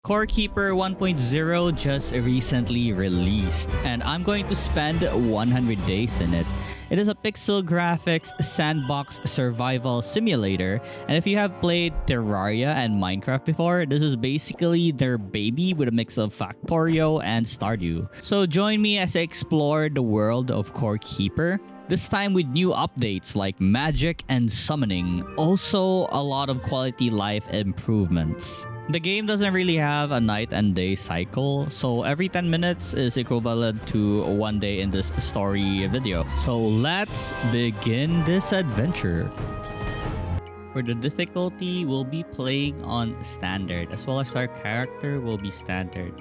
Core Keeper 1.0 just recently released, and I'm going to spend 100 days in it. It is a pixel graphics sandbox survival simulator, and if you have played Terraria and Minecraft before, this is basically their baby with a mix of Factorio and Stardew. So join me as I explore the world of Core Keeper. This time with new updates like magic and summoning, also a lot of quality life improvements. The game doesn't really have a night and day cycle, so every 10 minutes is equivalent to 1 day in this story video. So let's begin this adventure. For the difficulty, we'll be playing on standard, as well as our character will be standard.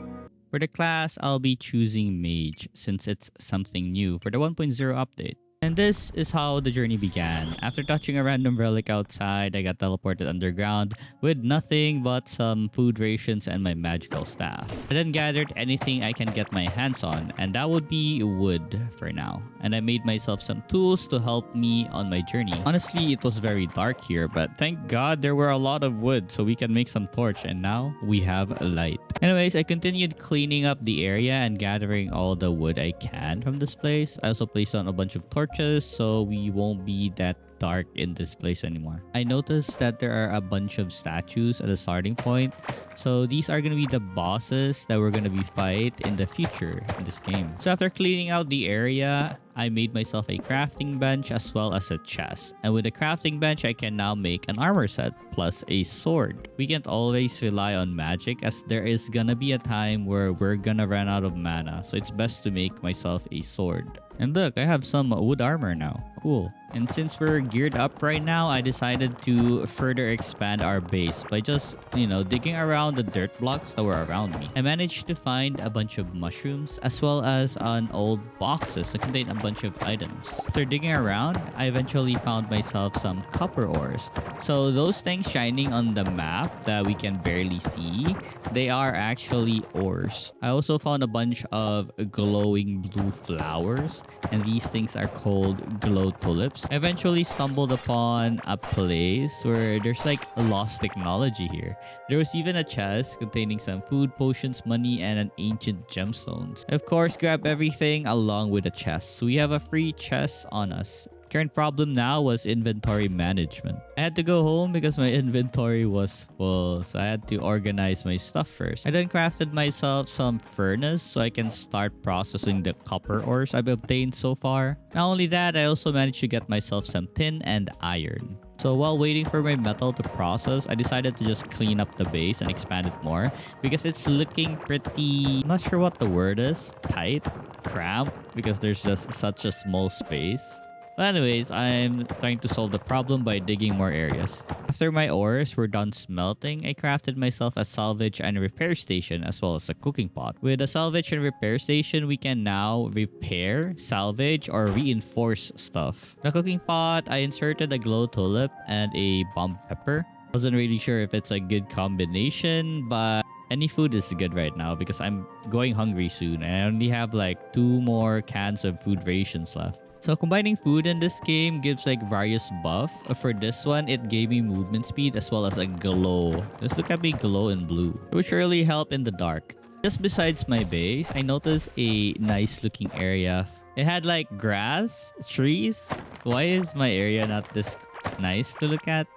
For the class, I'll be choosing mage, since it's something new for the 1.0 update. And this is how the journey began. After touching a random relic outside, I got teleported underground with nothing but some food rations and my magical staff. I then gathered anything I can get my hands on, and that would be wood for now. And I made myself some tools to help me on my journey. Honestly, it was very dark here, but thank God there were a lot of wood so we can make some torch, and now we have light. Anyways, I continued cleaning up the area and gathering all the wood I can from this place. I also placed on a bunch of torches so we won't be that dark in this place anymore. I noticed that there are a bunch of statues at the starting point, so these are going to be the bosses that we're going to be fight in the future in this game. So after cleaning out the area, I made myself a crafting bench as well as a chest. And with the crafting bench, I can now make an armor set plus a sword. We can't always rely on magic as there is gonna be a time where we're gonna run out of mana, so it's best to make myself a sword. And look, I have some wood armor now. Cool. And since we're geared up right now, I decided to further expand our base by just, digging around the dirt blocks that were around me. I managed to find a bunch of mushrooms as well as an old boxes that contain a bunch of items. After digging around, I eventually found myself some copper ores. So those things shining on the map that we can barely see, they are actually ores. I also found a bunch of glowing blue flowers, and these things are called glow tulips. I eventually stumbled upon a place where there's like a lost technology here. There was even a chest containing some food, potions, money, and an ancient gemstones. I of course grabbed everything along with the chest, so we have a free chest on us. Current problem now was inventory management. I had to go home because my inventory was full, so I had to organize my stuff first. I then crafted myself some furnace so I can start processing the copper ores I've obtained so far. Not only that, I also managed to get myself some tin and iron. So while waiting for my metal to process, I decided to just clean up the base and expand it more because it's looking pretty, I'm not sure what the word is, tight, cramped, because there's just such a small space. But anyways, I'm trying to solve the problem by digging more areas. After my ores were done smelting, I crafted myself a salvage and repair station as well as a cooking pot. With a salvage and repair station, we can now repair, salvage, or reinforce stuff. The cooking pot, I inserted a glow tulip and a bomb pepper. Wasn't really sure if it's a good combination, but any food is good right now because I'm going hungry soon and I only have like 2 more cans of food rations left. So combining food in this game gives like various buff. For this one, it gave me movement speed as well as a glow. Just look at me glow in blue, which really help in the dark. Just besides my base, I noticed a nice looking area. It had like grass, trees. Why is my area not this nice to look at?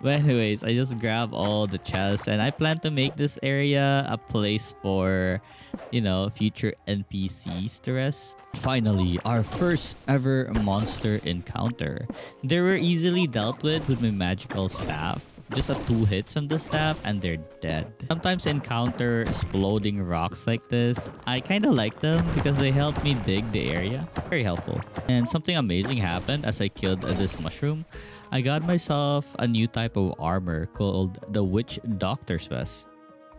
But anyways, I just grab all the chests and I plan to make this area a place for, future NPCs to rest. Finally, our first ever monster encounter. They were easily dealt with my magical staff. Just a 2 hits on the staff and they're dead. Sometimes encounter exploding rocks like this. I kind of like them because they help me dig the area. Very helpful. And something amazing happened as I killed this mushroom. I got myself a new type of armor called the Witch Doctor's Vest.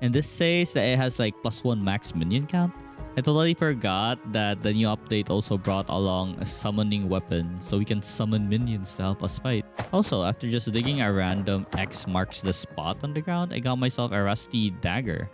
And this says that it has like +1 max minion count. I totally forgot that the new update also brought along a summoning weapon so we can summon minions to help us fight. Also, after just digging a random X marks the spot on the ground, I got myself a rusty dagger.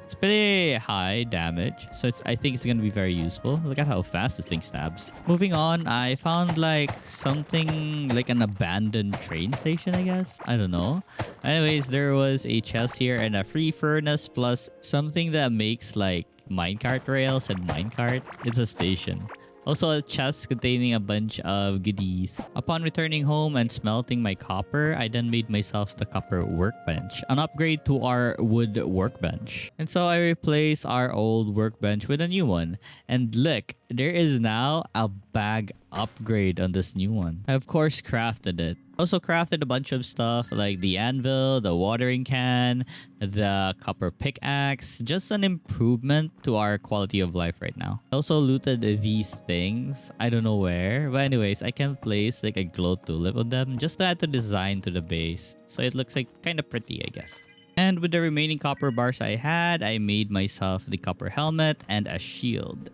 It's pretty high damage, so I think it's gonna be very useful. Look at how fast this thing stabs. Moving on, I found like something like an abandoned train station, I guess. I don't know. Anyways, there was a chest here and a free furnace plus something that makes like minecart rails and minecart. It's a station. Also a chest containing a bunch of goodies. Upon returning home and smelting my copper, I then made myself the copper workbench, an upgrade to our wood workbench. And so I replaced our old workbench with a new one. And look, there is now a bag upgrade on this new one. I of course crafted it. Also crafted a bunch of stuff like the anvil, the watering can, the copper pickaxe. Just an improvement to our quality of life right now. I also looted these things. I don't know where. But anyways, I can place like a glow tulip on them just to add the design to the base. So it looks like kind of pretty, I guess. And with the remaining copper bars I had, I made myself the copper helmet and a shield.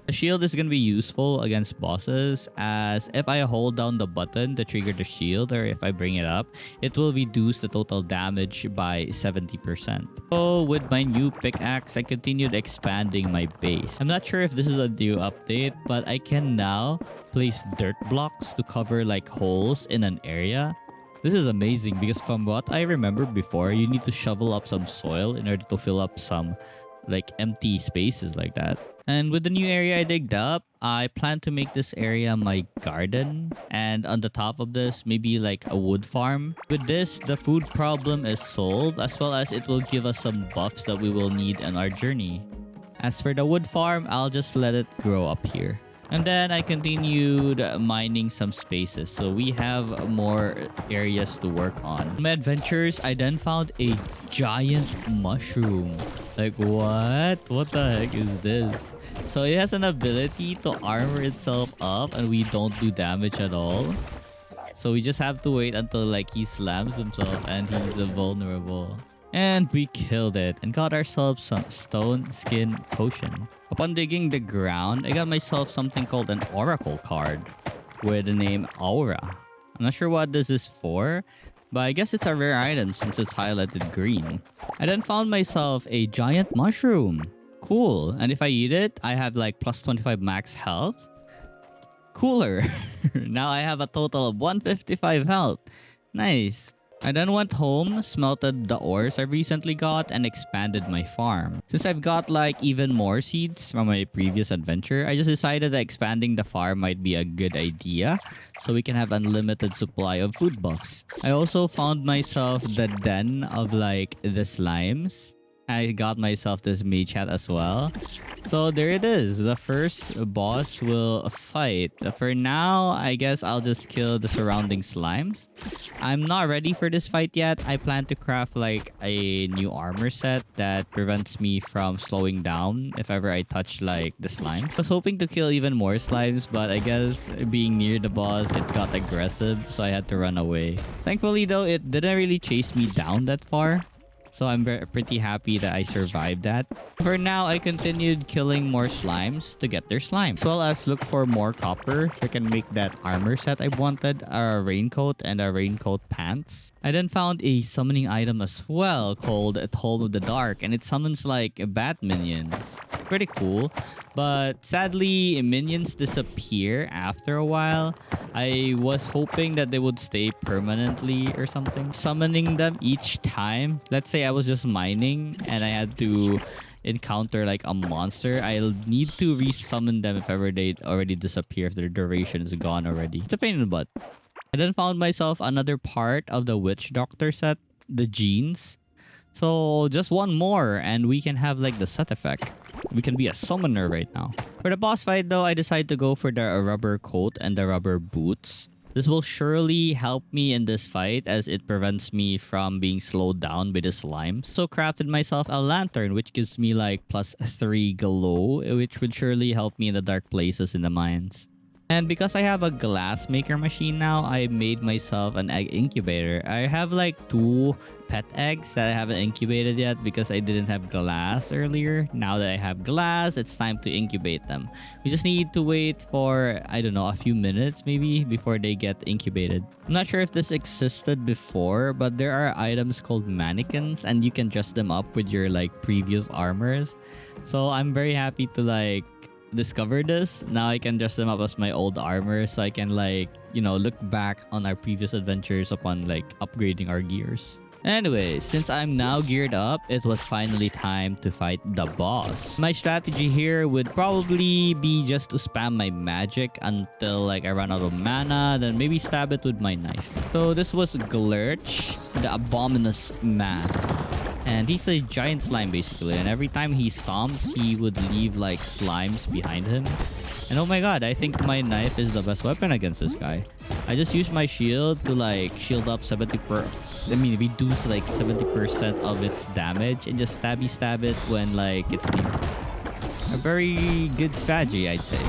The shield is going to be useful against bosses, as if I hold down the button to trigger the shield, or if I bring it up, it will reduce the total damage by 70%. So with my new pickaxe, I continued expanding my base. I'm not sure if this is a new update, but I can now place dirt blocks to cover like holes in an area. This is amazing because from what I remember before, you need to shovel up some soil in order to fill up some like empty spaces like that. And with the new area I digged up, I plan to make this area my garden. And on the top of this, maybe like a wood farm. With this, the food problem is solved, as well as it will give us some buffs that we will need on our journey. As for the wood farm, I'll just let it grow up here. And then I continued mining some spaces, so we have more areas to work on. In my adventures, I then found a giant mushroom. Like, what? What the heck is this? So it has an ability to armor itself up and we don't do damage at all. So we just have to wait until like he slams himself and he's vulnerable. And we killed it and got ourselves some stone skin potion. Upon digging the ground, I got myself something called an oracle card with the name Aura. I'm not sure what this is for, but I guess it's a rare item since it's highlighted green. I then found myself a giant mushroom. Cool. And if I eat it, I have like plus 25 max health. Cooler. Now I have a total of 155 health. Nice. I then went home, smelted the ores I recently got, and expanded my farm. Since I've got like even more seeds from my previous adventure, I just decided that expanding the farm might be a good idea, so we can have unlimited supply of food buffs. I also found myself the den of like the slimes. I got myself this mage hat as well. So there it is. The first boss will fight. For now, I guess I'll just kill the surrounding slimes. I'm not ready for this fight yet. I plan to craft like a new armor set that prevents me from slowing down if ever I touch like the slimes. I was hoping to kill even more slimes, but I guess being near the boss, it got aggressive, so I had to run away. Thankfully though, it didn't really chase me down that far. So I'm pretty happy that I survived that. For now, I continued killing more slimes to get their slime. As well as look for more copper so I can make that armor set I wanted. A raincoat and a raincoat pants. I then found a summoning item as well called Tome of the Dark. And it summons like bat minions. Pretty cool. But sadly, minions disappear after a while. I was hoping that they would stay permanently or something. Summoning them each time. Let's say I was just mining and I had to encounter like a monster. I'll need to resummon them if ever they already disappear, if their duration is gone already. It's a pain in the butt. I then found myself another part of the witch doctor set, the genes. So just one more and we can have like the set effect. We can be a summoner right now. For the boss fight though, I decided to go for the rubber coat and the rubber boots. This will surely help me in this fight as it prevents me from being slowed down by the slime. So crafted myself a lantern which gives me like plus 3 glow, which would surely help me in the dark places in the mines. And because I have a glass maker machine now, I made myself an egg incubator. I have like 2 pet eggs that I haven't incubated yet because I didn't have glass earlier. Now that I have glass, it's time to incubate them. We just need to wait for, I don't know, a few minutes maybe before they get incubated. I'm not sure if this existed before, but there are items called mannequins and you can dress them up with your like previous armors. So I'm very happy to like discover this. Now I can dress them up as my old armor so I can like, you know, look back on our previous adventures upon like upgrading our gears. Anyway, since I'm now geared up, it was finally time to fight the boss. My strategy here would probably be just to spam my magic until like I run out of mana, then maybe stab it with my knife. So this was Glurch, the abominous mass. And he's a giant slime basically, and every time he stomps, he would leave like slimes behind him. And oh my god, I think my knife is the best weapon against this guy. I just use my shield to like shield up reduce like 70% of its damage and just stab it when like it's near. A very good strategy, I'd say.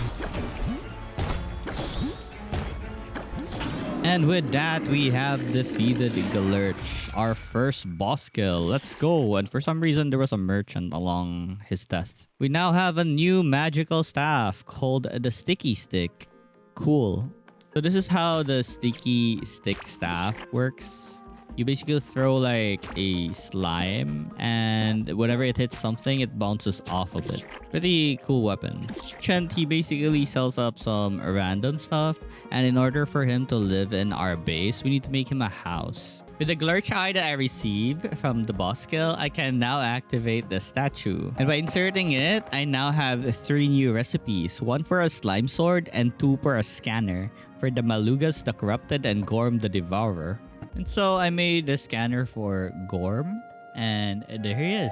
And with that, we have defeated Glurch, our first boss kill. Let's go. And for some reason, there was a merchant along his death. We now have a new magical staff called the Sticky Stick. Cool. So this is how the Sticky Stick staff works. You basically throw like a slime and whenever it hits something, it bounces off of it. Pretty cool weapon. Chent, he basically sells up some random stuff, and in order for him to live in our base, we need to make him a house. With the Glurch eye that I received from the boss kill, I can now activate the statue. And by inserting it, I now have 3 new recipes. 1 for a slime sword and 2 for a scanner. For the Malugaz the Corrupted and Ghorm the Devourer. And so I made a scanner for Ghorm, and there he is.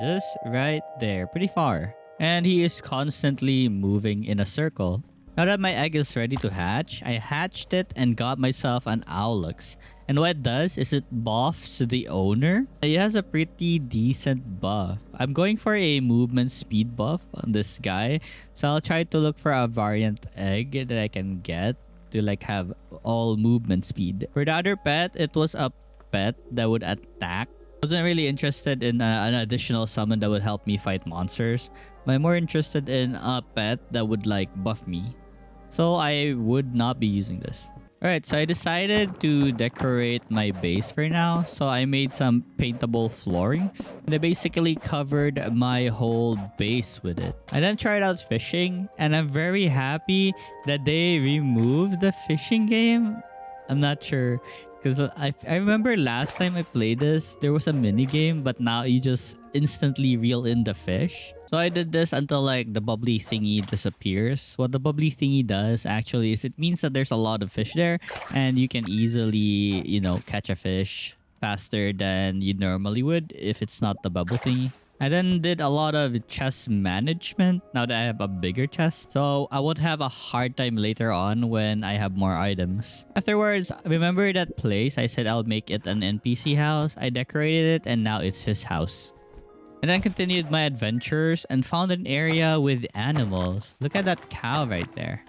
Just right there, pretty far. And he is constantly moving in a circle. Now that my egg is ready to hatch, I hatched it and got myself an Owlux. And what it does is it buffs the owner. It has a pretty decent buff. I'm going for a movement speed buff on this guy. So I'll try to look for a variant egg that I can get to like have all movement speed. For the other pet, it was a pet that would attack. I wasn't really interested in an additional summon that would help me fight monsters. But I'm more interested in a pet that would like buff me. So I would not be using this. Alright, so I decided to decorate my base for now. So I made some paintable floorings. And I basically covered my whole base with it. I then tried out fishing. And I'm very happy that they removed the fishing game. I'm not sure. Because I remember last time I played this, there was a mini game. But now you just instantly reel in the fish. So I did this until like the bubbly thingy disappears. What the bubbly thingy does actually is it means that there's a lot of fish there and you can easily, you know, catch a fish faster than you normally would if it's not the bubble thingy. I then did a lot of chest management now that I have a bigger chest. So I would have a hard time later on when I have more items. Afterwards, remember that place I said I'll make it an NPC house? I decorated it and now it's his house. And then continued my adventures and found an area with animals. Look at that cow right there.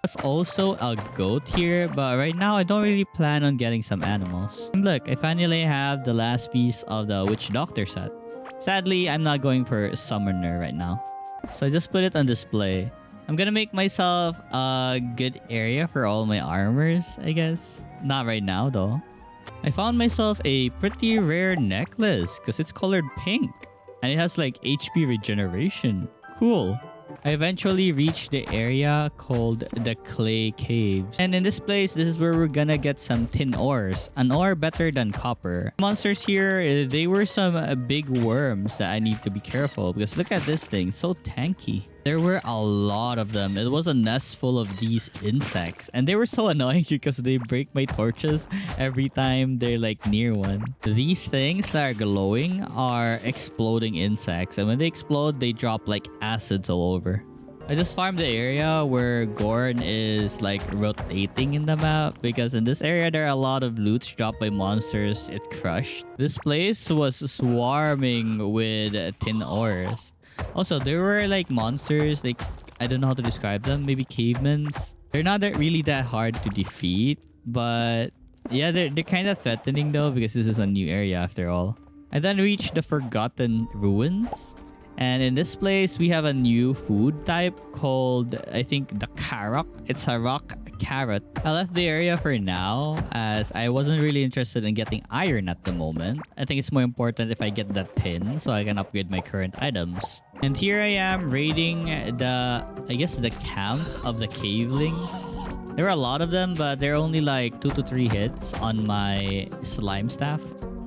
There's also a goat here, but right now I don't really plan on getting some animals. And look, I finally have the last piece of the Witch Doctor set. Sadly, I'm not going for Summoner right now. So I just put it on display. I'm gonna make myself a good area for all my armors, I guess. Not right now though. I found myself a pretty rare necklace because it's colored pink and it has like HP regeneration. Cool. I eventually reached the area called the Clay Caves. And in this place, this is where we're gonna get some tin ores. An ore better than copper. Monsters here, they were some big worms that I need to be careful because look at this thing, so tanky. There were a lot of them. It was a nest full of these insects. And they were so annoying because they break my torches every time they're like near one. These things that are glowing are exploding insects. And when they explode, they drop like acids all over. I just farmed the area where Ghorm is like rotating in the map because in this area there are a lot of loots dropped by monsters it crushed. This place was swarming with tin ores. Also, there were like monsters, like I don't know how to describe them, maybe cavemans. They're not really that hard to defeat, but Yeah, they're kind of threatening though because this is a new area after all. I then reached the Forgotten Ruins. And in this place, we have a new food type called, I think, the Karok. It's a rock carrot. I left the area for now as I wasn't really interested in getting iron at the moment. I think it's more important if I get that tin so I can upgrade my current items. And here I am raiding I guess the camp of the cavelings. There are a lot of them, but they're only like 2 to 3 hits on my slime staff.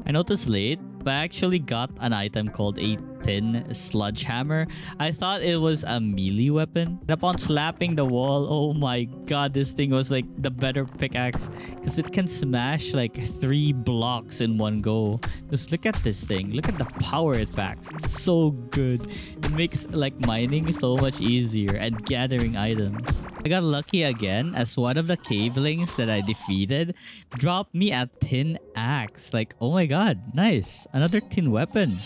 I noticed late, but I actually got an item called a tin sludge hammer. I thought it was a melee weapon. And upon slapping the wall, oh my god, this thing was like the better pickaxe because it can smash like 3 blocks in one go. Just look at this thing. Look at the power it packs. It's so good. It makes like mining so much easier and gathering items. I got lucky again as one of the cavelings that I defeated dropped me a tin axe. Like, oh my god, nice. Another tin weapon.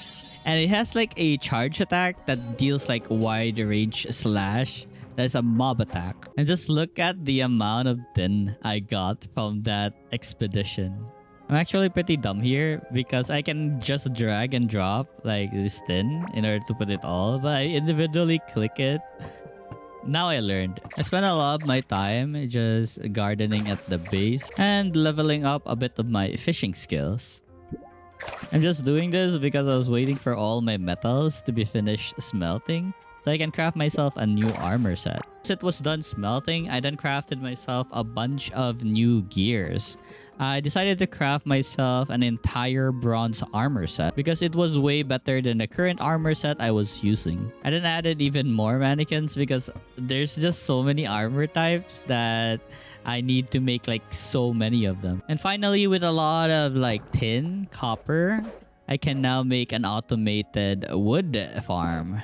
And it has like a charge attack that deals like wide range slash. That's a mob attack. And just look at the amount of tin I got from that expedition. I'm actually pretty dumb here because I can just drag and drop like this tin in order to put it all. But I individually click it. Now I learned. I spent a lot of my time just gardening at the base and leveling up a bit of my fishing skills. I'm just doing this because I was waiting for all my metals to be finished smelting so I can craft myself a new armor set. Once it was done smelting, I then crafted myself a bunch of new gears. I decided to craft myself an entire bronze armor set because it was way better than the current armor set I was using. I then added even more mannequins because there's just so many armor types that I need to make like so many of them. And finally, with a lot of like tin, copper, I can now make an automated wood farm.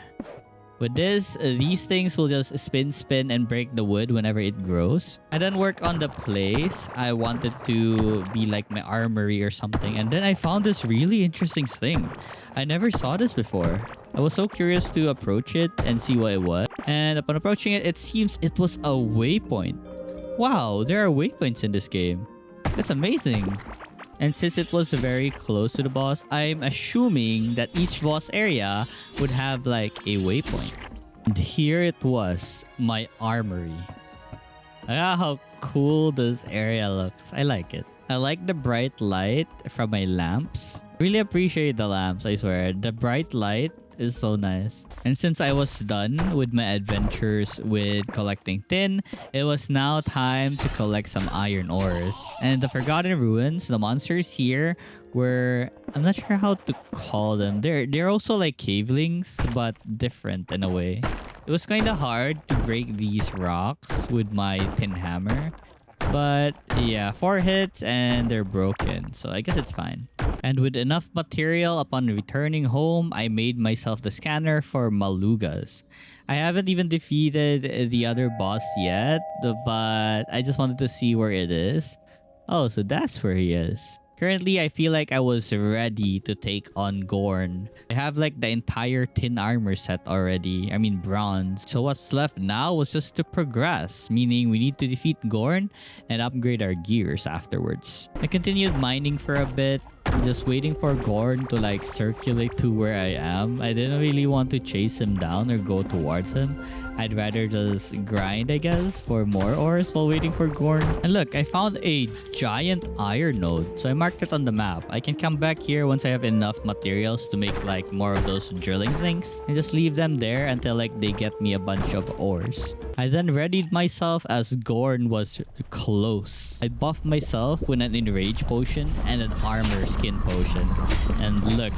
With this, these things will just spin and break the wood whenever it grows. I then work on the place I wanted to be like my armory or something. And then I found this really interesting thing. I never saw this before. I was so curious to approach it and see what it was. And upon approaching it, it seems it was a waypoint. Wow, there are waypoints in this game. That's amazing. And since it was very close to the boss, I'm assuming that each boss area would have like a waypoint. And here it was, my armory. Look at how cool this area looks. I like it. I like the bright light from my lamps. Really appreciate the lamps, I swear. The bright light is so nice. And since I was done with my adventures with collecting tin, it was now time to collect some iron ores. And the Forgotten Ruins, the monsters here were, I'm not sure how to call them. They're also like cavelings, but different in a way. It was kind of hard to break these rocks with my tin hammer. But yeah, 4 hits and they're broken. So I guess it's fine. And with enough material upon returning home, I made myself the scanner for Malugaz. I haven't even defeated the other boss yet, but I just wanted to see where it is. Oh, so that's where he is. Currently, I feel like I was ready to take on Ghorm. I have like the entire tin armor set already. I mean bronze. So what's left now was just to progress. Meaning we need to defeat Ghorm and upgrade our gears afterwards. I continued mining for a bit. Just waiting for Ghorm to like circulate to where I am. I didn't really want to chase him down or go towards him. I'd rather just grind, I guess, for more ores while waiting for Ghorm. And look, I found a giant iron node. So I marked it on the map. I can come back here once I have enough materials to make like more of those drilling things. And just leave them there until like they get me a bunch of ores. I then readied myself as Ghorm was close. I buffed myself with an enrage potion and an armor skin potion. And look,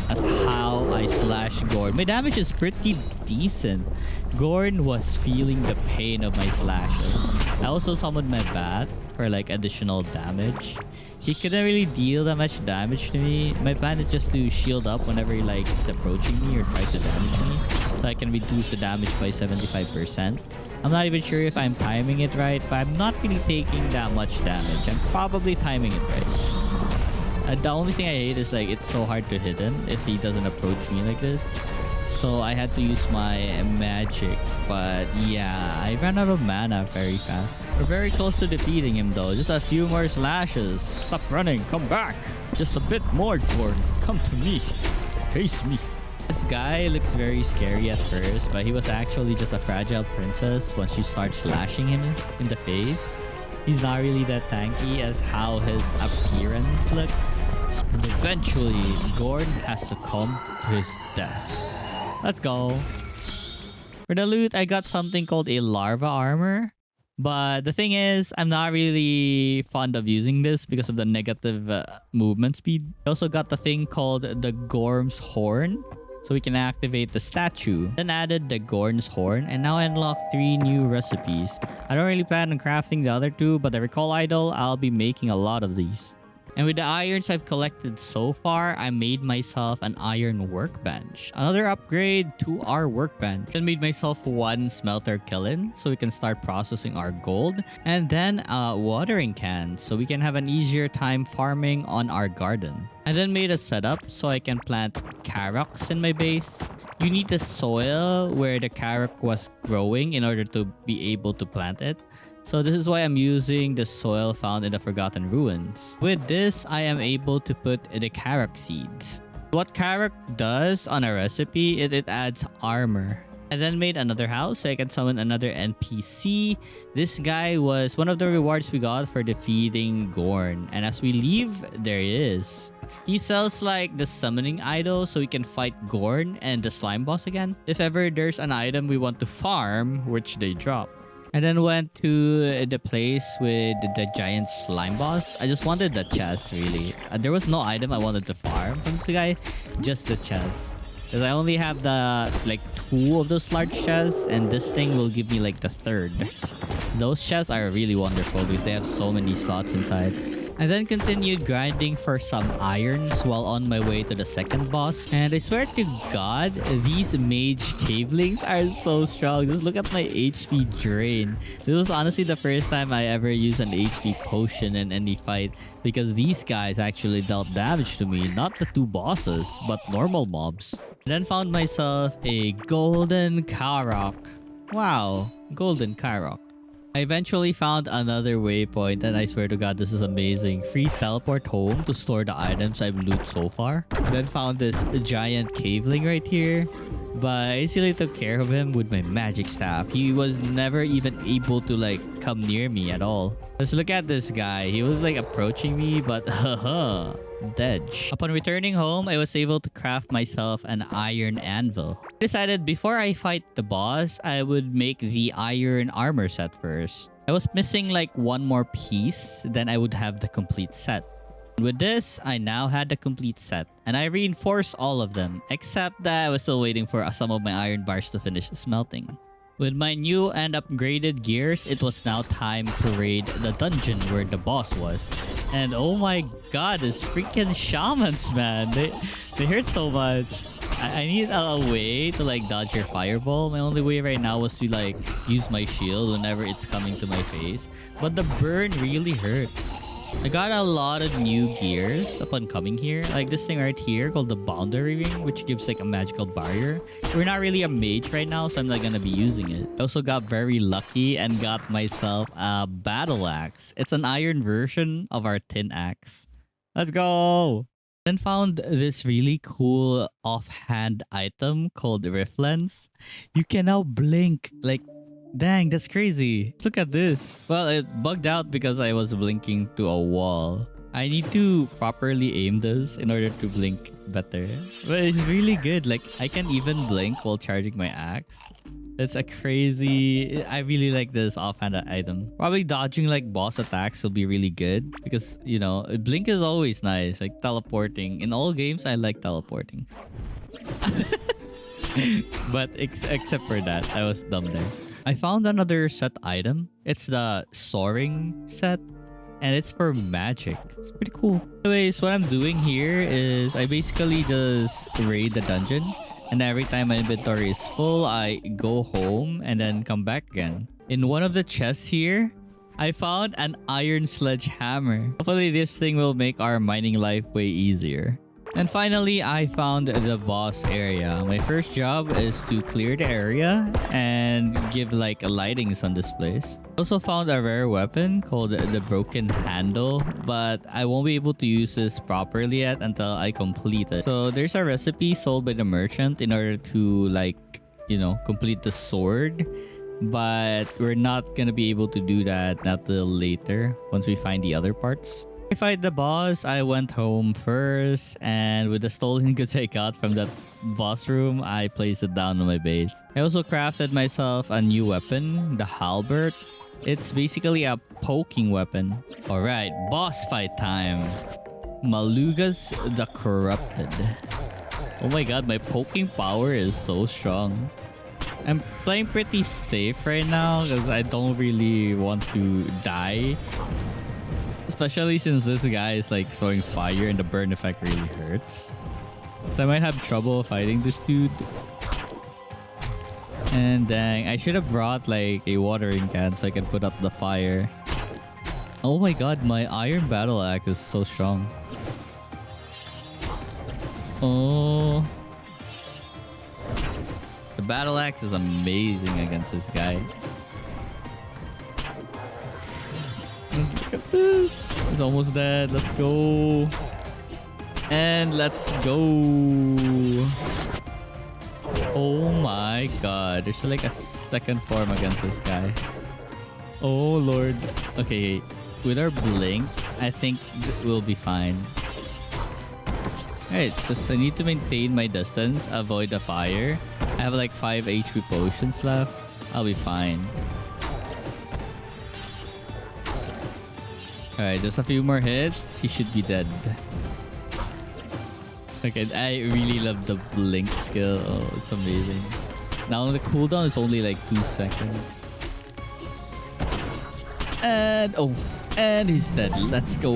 that's how I slash Ghorm. My damage is pretty decent. Ghorm was feeling the pain of my slashes. I also summoned my bat for like additional damage. He couldn't really deal that much damage to me. My plan is just to shield up whenever he like is approaching me or tries to damage me, so I can reduce the damage by 75%. I'm not even sure if I'm timing it right, but I'm not really taking that much damage. I'm probably timing it right. The only thing I hate is like it's so hard to hit him if he doesn't approach me like this. so I had to use my magic. But yeah, I ran out of mana very fast. We're very close to defeating him though. Just a few more slashes. Stop running. Come back. Just a bit more, Ghorm. Come to me. Face me. This guy looks very scary at first, but he was actually just a fragile princess once you start slashing him in the face. He's not really that tanky as how his appearance looks. And eventually, Ghorm has succumbed to his death. Let's go. For the loot, I got something called a larva armor. But the thing is, I'm not really fond of using this because of the negative movement speed. I also got the thing called the Ghorm's Horn, so we can activate the statue. Then added the Ghorm's Horn, and now I unlocked 3 new recipes. I don't really plan on crafting the other 2, but the Recall Idol, I'll be making a lot of these. And with the irons I've collected so far, I made myself an iron workbench. Another upgrade to our workbench. Then made myself 1 smelter kiln so we can start processing our gold. And then a watering can so we can have an easier time farming on our garden. I then made a setup so I can plant carrots in my base. You need the soil where the carrot was growing in order to be able to plant it. So this is why I'm using the soil found in the Forgotten Ruins. With this, I am able to put the carrot seeds. What carrot does on a recipe, it adds armor. I then made another house so I can summon another NPC. This guy was one of the rewards we got for defeating Ghorm. And as we leave, there he is. He sells like the summoning idol so we can fight Ghorm and the slime boss again. If ever there's an item we want to farm, which they drop. I then went to the place with the giant slime boss. I just wanted the chest, really. There was no item I wanted to farm from this guy, just the chest. Because I only have the like 2 of those large chests, and this thing will give me like the 3rd. Those chests are really wonderful because they have so many slots inside. I then continued grinding for some irons while on my way to the 2nd boss. And I swear to God, these mage cavelings are so strong. Just look at my HP drain. This was honestly the first time I ever used an HP potion in any fight, because these guys actually dealt damage to me. Not the 2 bosses, but normal mobs. I then found myself a golden Karok. Wow, golden Karok. I eventually found another waypoint, and I swear to God, this is amazing. Free teleport home to store the items I've looted so far. Then found this giant caveling right here, but I easily took care of him with my magic staff. He was never even able to like come near me at all. Let's look at this guy. He was like approaching me, but haha. Dead. Upon returning home, I was able to craft myself an iron anvil. I decided before I fight the boss, I would make the iron armor set first. I was missing like 1 more piece, then I would have the complete set. With this, I now had the complete set, and I reinforced all of them, except that I was still waiting for some of my iron bars to finish smelting. With my new and upgraded gears, it was now time to raid the dungeon where the boss was. And oh my God, these freaking shamans, man. They hurt so much. I need a way to like dodge your fireball. My only way right now was to like use my shield whenever it's coming to my face. But the burn really hurts. I got a lot of new gears upon coming here. Like this thing right here called the Boundary Ring, which gives like a magical barrier. We're not really a mage right now, so I'm not gonna be using it. I also got very lucky and got myself a battle axe. It's an iron version of our tin axe. Let's go! Then found this really cool offhand item called Rift Lens. You can now blink like... Dang, that's crazy. Look at this. Well, it bugged out because I was blinking to a wall. I need to properly aim this in order to blink better. But it's really good. Like, I can even blink while charging my axe. That's a crazy... I really like this offhand item. Probably dodging like boss attacks will be really good because, you know, blink is always nice. Like teleporting. In all games, I like teleporting. But except for that, I was dumb there. I found another set item. It's the soaring set, and it's for magic. It's pretty cool. Anyways, what I'm doing here is I basically just raid the dungeon, and every time my inventory is full, I go home and then come back again. In one of the chests here, I found an iron sledgehammer. Hopefully this thing will make our mining life way easier. And finally, I found the boss area. My first job is to clear the area and give like lightings on this place. I also found a rare weapon called the Broken Handle, but I won't be able to use this properly yet until I complete it. So there's a recipe sold by the merchant in order to like, you know, complete the sword. But we're not gonna be able to do that until later once we find the other parts. I fight the boss. I went home first, and with the stolen goods I got from that boss room, I placed it down on my base. I also crafted myself a new weapon, the halberd. It's basically a poking weapon. Alright, boss fight time. Malugaz the Corrupted. Oh my god, my poking power is so strong. I'm playing pretty safe right now because I don't really want to die. Especially since this guy is like throwing fire and the burn effect really hurts. So I might have trouble fighting this dude. And dang, I should have brought like a watering can so I can put up the fire. Oh my god, my iron battle axe is so strong. Oh. The battle axe is amazing against this guy. Look at this. He's almost dead. Let's go. And let's go. Oh my god. There's like a second form against this guy. Oh lord. Okay. With our blink, I think we'll be fine. Alright. Just I need to maintain my distance. Avoid the fire. I have like 5 HP potions left. I'll be fine. Alright, just a few more hits. He should be dead. Okay, I really love the blink skill. Oh, it's amazing. Now the cooldown is only like 2 seconds. And oh, and he's dead. Let's go.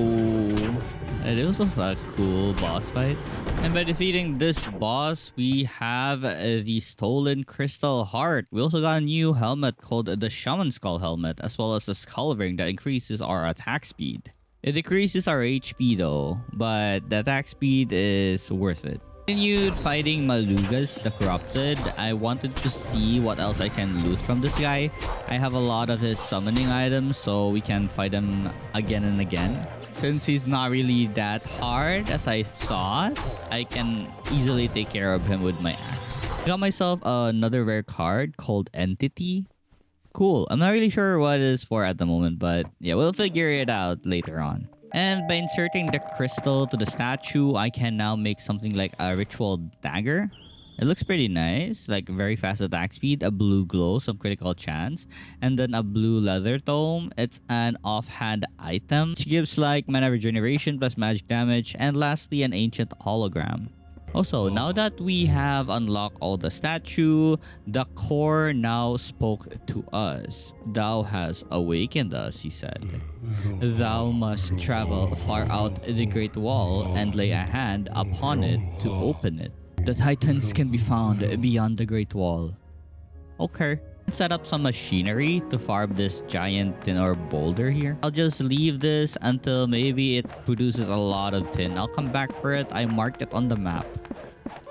It was also a cool boss fight. And by defeating this boss, we have the Stolen Crystal Heart. We also got a new helmet called the Shaman Skull Helmet, as well as a Skull Ring that increases our attack speed. It decreases our HP though, but the attack speed is worth it. Continued fighting Malugaz the Corrupted. I wanted to see what else I can loot from this guy. I have a lot of his summoning items, so we can fight him again and again. Since he's not really that hard as I thought, I can easily take care of him with my axe. I got myself another rare card called Entity. Cool. I'm not really sure what it is for at the moment, but yeah, we'll figure it out later on. And by inserting the crystal to the statue, I can now make something like a ritual dagger. It looks pretty nice, like very fast attack speed, a blue glow, some critical chance, and then a blue leather tome. It's an offhand item, which gives like mana regeneration plus magic damage, and lastly an ancient hologram. Also, now that we have unlocked all the statue, the core now spoke to us. Thou hast awakened us, he said. Thou must travel far out the Great Wall and lay a hand upon it to open it. The Titans can be found beyond the Great Wall. Okay. Set up some machinery to farm this giant tin or boulder here. I'll just leave this until maybe it produces a lot of tin. I'll come back for it. I marked it on the map.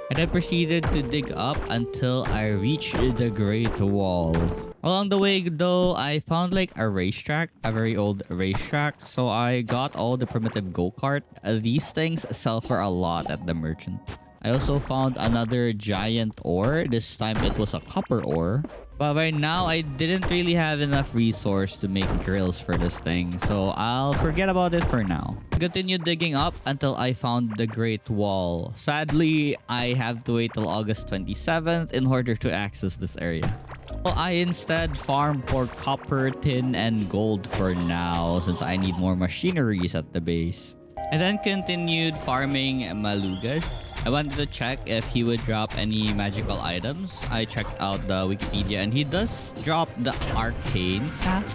And I proceeded to dig up until I reached the Great Wall. Along the way though, I found like a racetrack, a very old racetrack. So I got all the primitive go-kart. These things sell for a lot at the merchant. I also found another giant ore. This time it was a copper ore. But right now, I didn't really have enough resource to make drills for this thing. So I'll forget about it for now. I continued digging up until I found the Great Wall. Sadly, I have to wait till August 27th in order to access this area. So I instead farm for copper, tin, and gold for now since I need more machineries at the base. I then continued farming Malugaz. I wanted to check if he would drop any magical items. I checked out the Wikipedia and he does drop the arcane staff,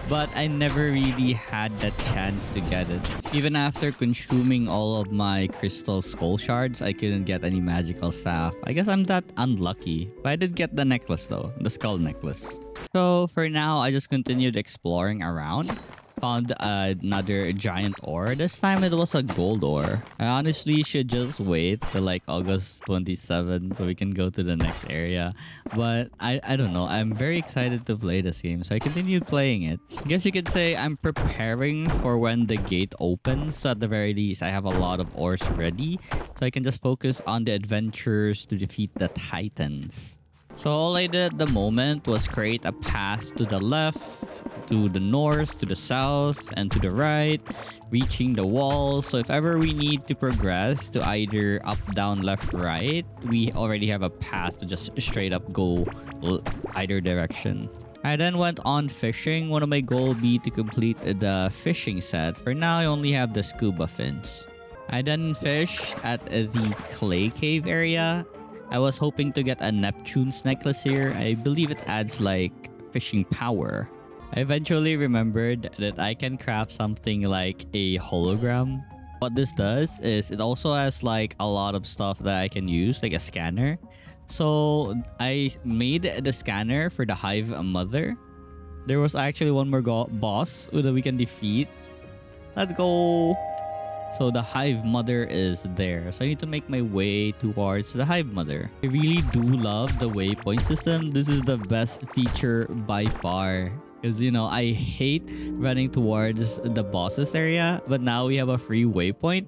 but I never really had that chance to get it. Even after consuming all of my crystal skull shards, I couldn't get any magical staff. I guess I'm that unlucky. But I did get the necklace though, the skull necklace. So for now, I just continued exploring around. found another giant ore. This time it was a gold ore. I honestly should just wait till like August 27 so we can go to the next area. But I don't know. I'm very excited to play this game, so I continued playing it. I guess you could say I'm preparing for when the gate opens. So at the very least, I have a lot of ores ready, so I can just focus on the adventures to defeat the titans. So all I did at the moment was create a path to the left, to the north, to the south, and to the right, reaching the wall. So if ever we need to progress to either up, down, left, right, we already have a path to just straight up go either direction. I then went on fishing. One of my goals be to complete the fishing set. For now, I only have the scuba fins. I then fished at the clay cave area. I was hoping to get a Neptune's necklace here. I believe it adds like fishing power. I eventually remembered that I can craft something like a hologram. What this does is it also has like a lot of stuff that I can use, like a scanner. So I made the scanner for the Hive mother. There was actually one more boss that we can defeat. Let's go! So the Hive mother is there. So I need to make my way towards the Hive mother. I really do love the waypoint system. This is the best feature by far. Because, you know, I hate running towards the bosses area. But now we have a free waypoint.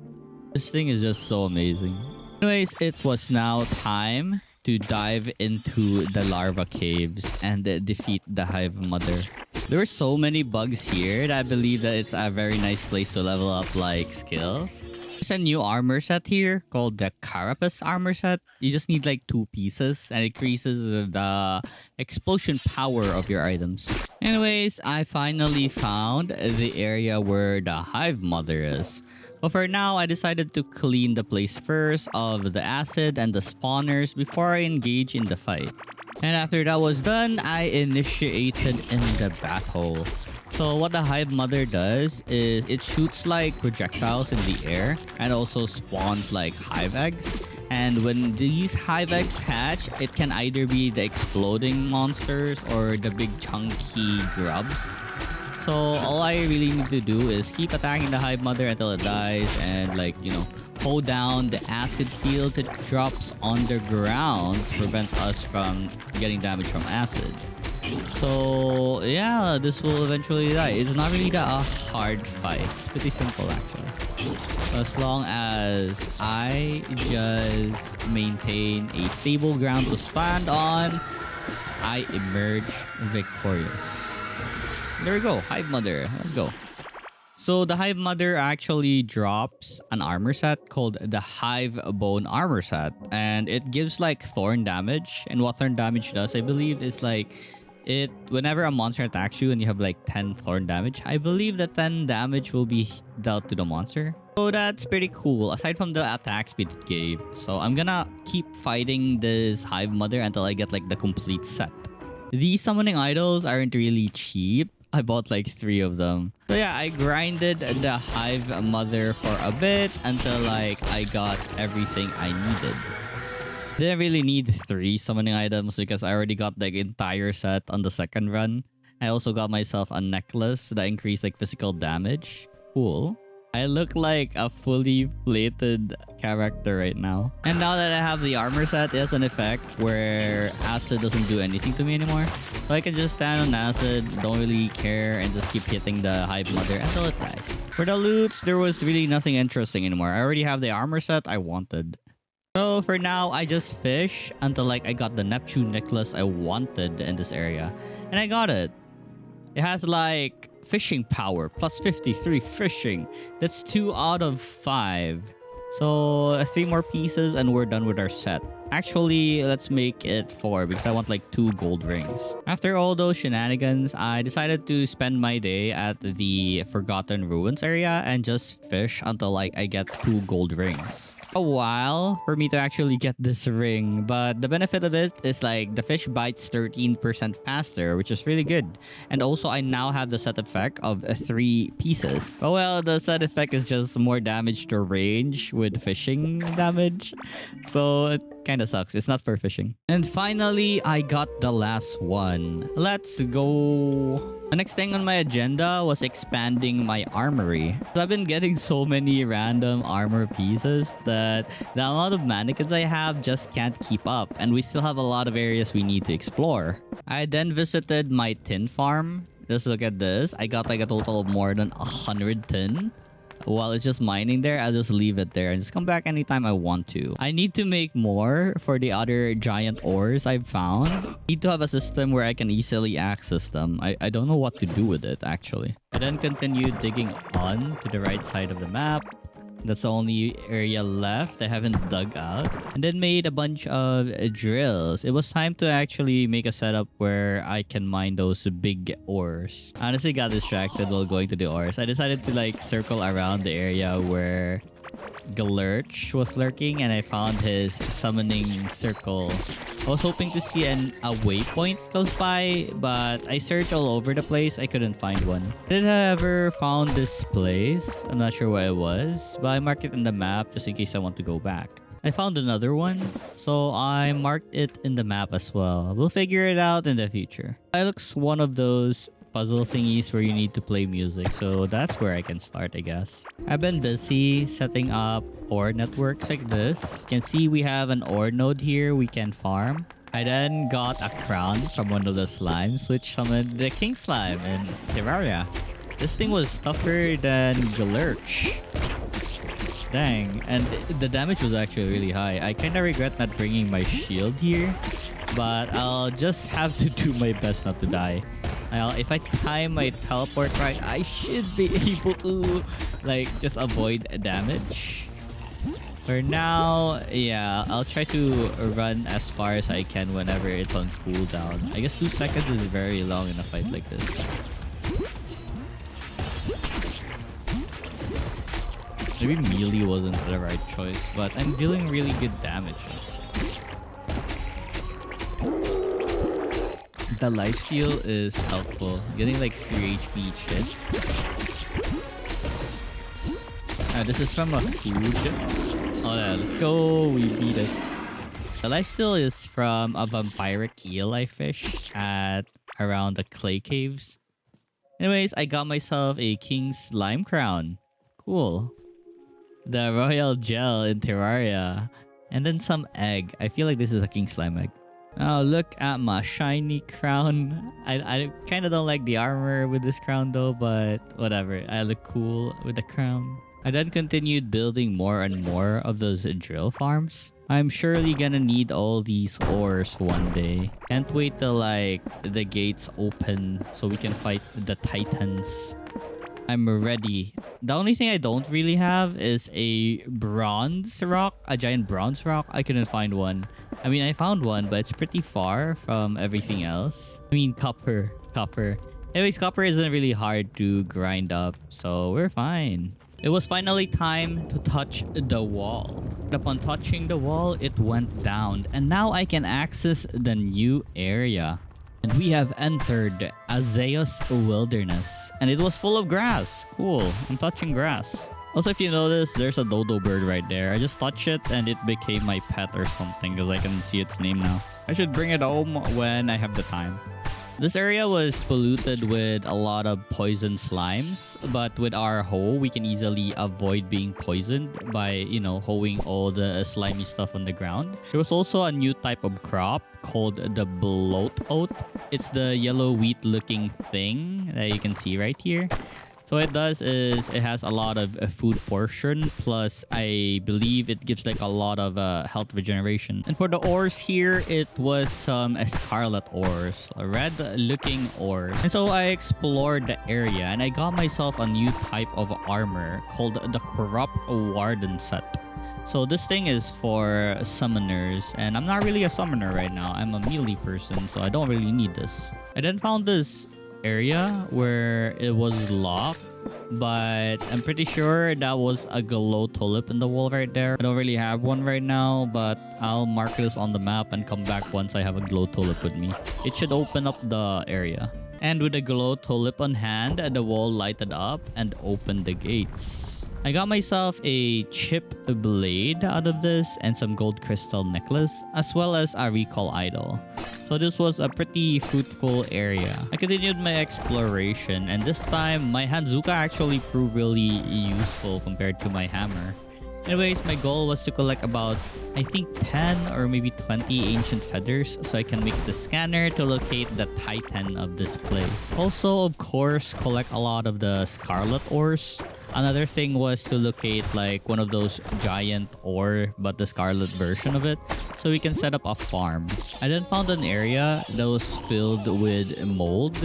This thing is just so amazing. Anyways, it was now time to dive into the larva caves and defeat the Hive mother. There were so many bugs here that I believe that it's a very nice place to level up like skills. There's a new armor set here called the Carapace armor set. You just need like 2 pieces and it increases the explosion power of your items. Anyways, I finally found the area where the Hive mother is. But for now, I decided to clean the place first of the acid and the spawners before I engage in the fight. And after that was done, I initiated in the battle. So what the Hive mother does is it shoots like projectiles in the air and also spawns like hive eggs. And when these hive eggs hatch, it can either be the exploding monsters or the big chunky grubs. So all I really need to do is keep attacking the Hive mother until it dies and like, you know, hold down the acid fields it drops on the ground to prevent us from getting damage from acid. So yeah, this will eventually die. It's not really a hard fight. It's pretty simple actually. As long as I just maintain a stable ground to stand on, I emerge victorious. There we go, Hive mother. Let's go. So the Hive mother actually drops an armor set called the Hive Bone armor set. And it gives like thorn damage. And what thorn damage does, I believe, is like whenever a monster attacks you and you have like 10 thorn damage, I believe that 10 damage will be dealt to the monster. So that's pretty cool, aside from the attack speed it gave. So I'm gonna keep fighting this Hive mother until I get like the complete set. These summoning idols aren't really cheap. I bought like 3 of them. So yeah, I grinded the Hive mother for a bit until like I got everything I needed. Didn't really need 3 summoning items because I already got the entire set on the second run. I also got myself a necklace that increased like physical damage. Cool. I look like a fully plated character right now. And now that I have the armor set, it has an effect where acid doesn't do anything to me anymore. So I can just stand on acid, don't really care, and just keep hitting the Hive mother until it dies. For the loots, there was really nothing interesting anymore. I already have the armor set I wanted. So for now, I just fish until like I got the Neptune necklace I wanted in this area. And I got it. It has like fishing power plus 53 fishing. That's 2 out of 5. So 3 more pieces and we're done with our set. Actually, let's make it 4 because I want like 2 gold rings. After all those shenanigans, I decided to spend my day at the Forgotten Ruins area and just fish until like I get 2 gold rings. A while for me to actually get this ring, but the benefit of it is like the fish bites 13% faster, which is really good. And also I now have the set effect of 3 pieces. But well, the set effect is just more damage to range with fishing damage. So Kind of sucks. It's not for fishing. And finally, I got the last one. Let's go. The next thing on my agenda was expanding my armory. I've been getting so many random armor pieces that the amount of mannequins I have just can't keep up. And we still have a lot of areas we need to explore. I then visited my tin farm. Just look at this. I got like a total of more than 100 tin. While it's just mining there, I'll just leave it there and just come back anytime I want to. I need to make more for the other giant ores I've found. Need to have a system where I can easily access them. I don't know what to do with it, actually. I then continued digging on to the right side of the map. That's the only area left I haven't dug out. And then made a bunch of drills. It was time to actually make a setup where I can mine those big ores. I honestly got distracted while going to the ores. I decided to like circle around the area where Glurch was lurking and I found his summoning circle. I was hoping to see a waypoint close by, but I searched all over the place. I couldn't find one. Did I ever found this place? I'm not sure where it was, but I marked it in the map just in case I want to go back. I found another one, so I marked it in the map as well. We'll figure it out in the future. It looks one of those puzzle thingies where you need to play music, so that's where I can start, I guess. I've been busy setting up ore networks like this. You can see we have an ore node here we can farm. I then got a crown from one of the slimes, which summoned the king slime in Terraria. This thing was tougher than Glurch. Dang, and the damage was actually really high. I kind of regret not bringing my shield here, but I'll just have to do my best not to die. If I time my teleport right, I should be able to like just avoid damage. For now, yeah, I'll try to run as far as I can whenever it's on cooldown. I guess 2 seconds is very long in a fight like this. Maybe melee wasn't the right choice, but I'm dealing really good damage. The lifesteal is helpful. Getting like 3 HP each hit. This is from a food. Oh yeah, let's go. We beat it. The lifesteal is from a vampiric eel I fished at around the clay caves. Anyways, I got myself a king slime crown. Cool. The royal gel in Terraria. And then some egg. I feel like this is a king slime egg. Oh, look at my shiny crown. I kind of don't like the armor with this crown though, but whatever. I look cool with the crown. I then continued building more and more of those drill farms. I'm surely gonna need all these ores one day. Can't wait till like the gates open so we can fight the titans. I'm ready. The only thing I don't really have is a bronze rock, a giant bronze rock. I couldn't find one. I mean, I found one, but it's pretty far from everything else. I mean, copper. Anyways, copper isn't really hard to grind up, so we're fine. It was finally time to touch the wall. Upon touching the wall, it went down, and now I can access the new area. And we have entered Azeos Wilderness. And it was full of grass. Cool. I'm touching grass. Also, if you notice, there's a dodo bird right there. I just touched it and it became my pet or something because I can see its name now. I should bring it home when I have the time. This area was polluted with a lot of poison slimes, but with our hoe, we can easily avoid being poisoned by, you know, hoeing all the slimy stuff on the ground. There was also a new type of crop called the bloat oat. It's the yellow wheat looking thing that you can see right here. So what it does is it has a lot of food portion, plus I believe it gives like a lot of health regeneration. And for the ores here, it was some scarlet ores, red looking ores. And so I explored the area and I got myself a new type of armor called the Corrupt Warden set. So this thing is for summoners, and I'm not really a summoner right now. I'm a melee person, so I don't really need this. I then found this area where it was locked, but I'm pretty sure that was a glow tulip in the wall right there. I don't really have one right now, but I'll mark this on the map and come back once I have a glow tulip with me. It should open up the area. And with a glow tulip on hand, the wall lighted up and opened the gates. I got myself a chip blade out of this and some gold crystal necklace, as well as a recall idol. So this was a pretty fruitful area. I continued my exploration, and this time my Hanzuka actually proved really useful compared to my hammer. Anyways, my goal was to collect about, I think, 10 or maybe 20 ancient feathers so I can make the scanner to locate the titan of this place. Also, of course, collect a lot of the scarlet ores. Another thing was to locate like one of those giant ore, but the scarlet version of it, so we can set up a farm. I then found an area that was filled with mold,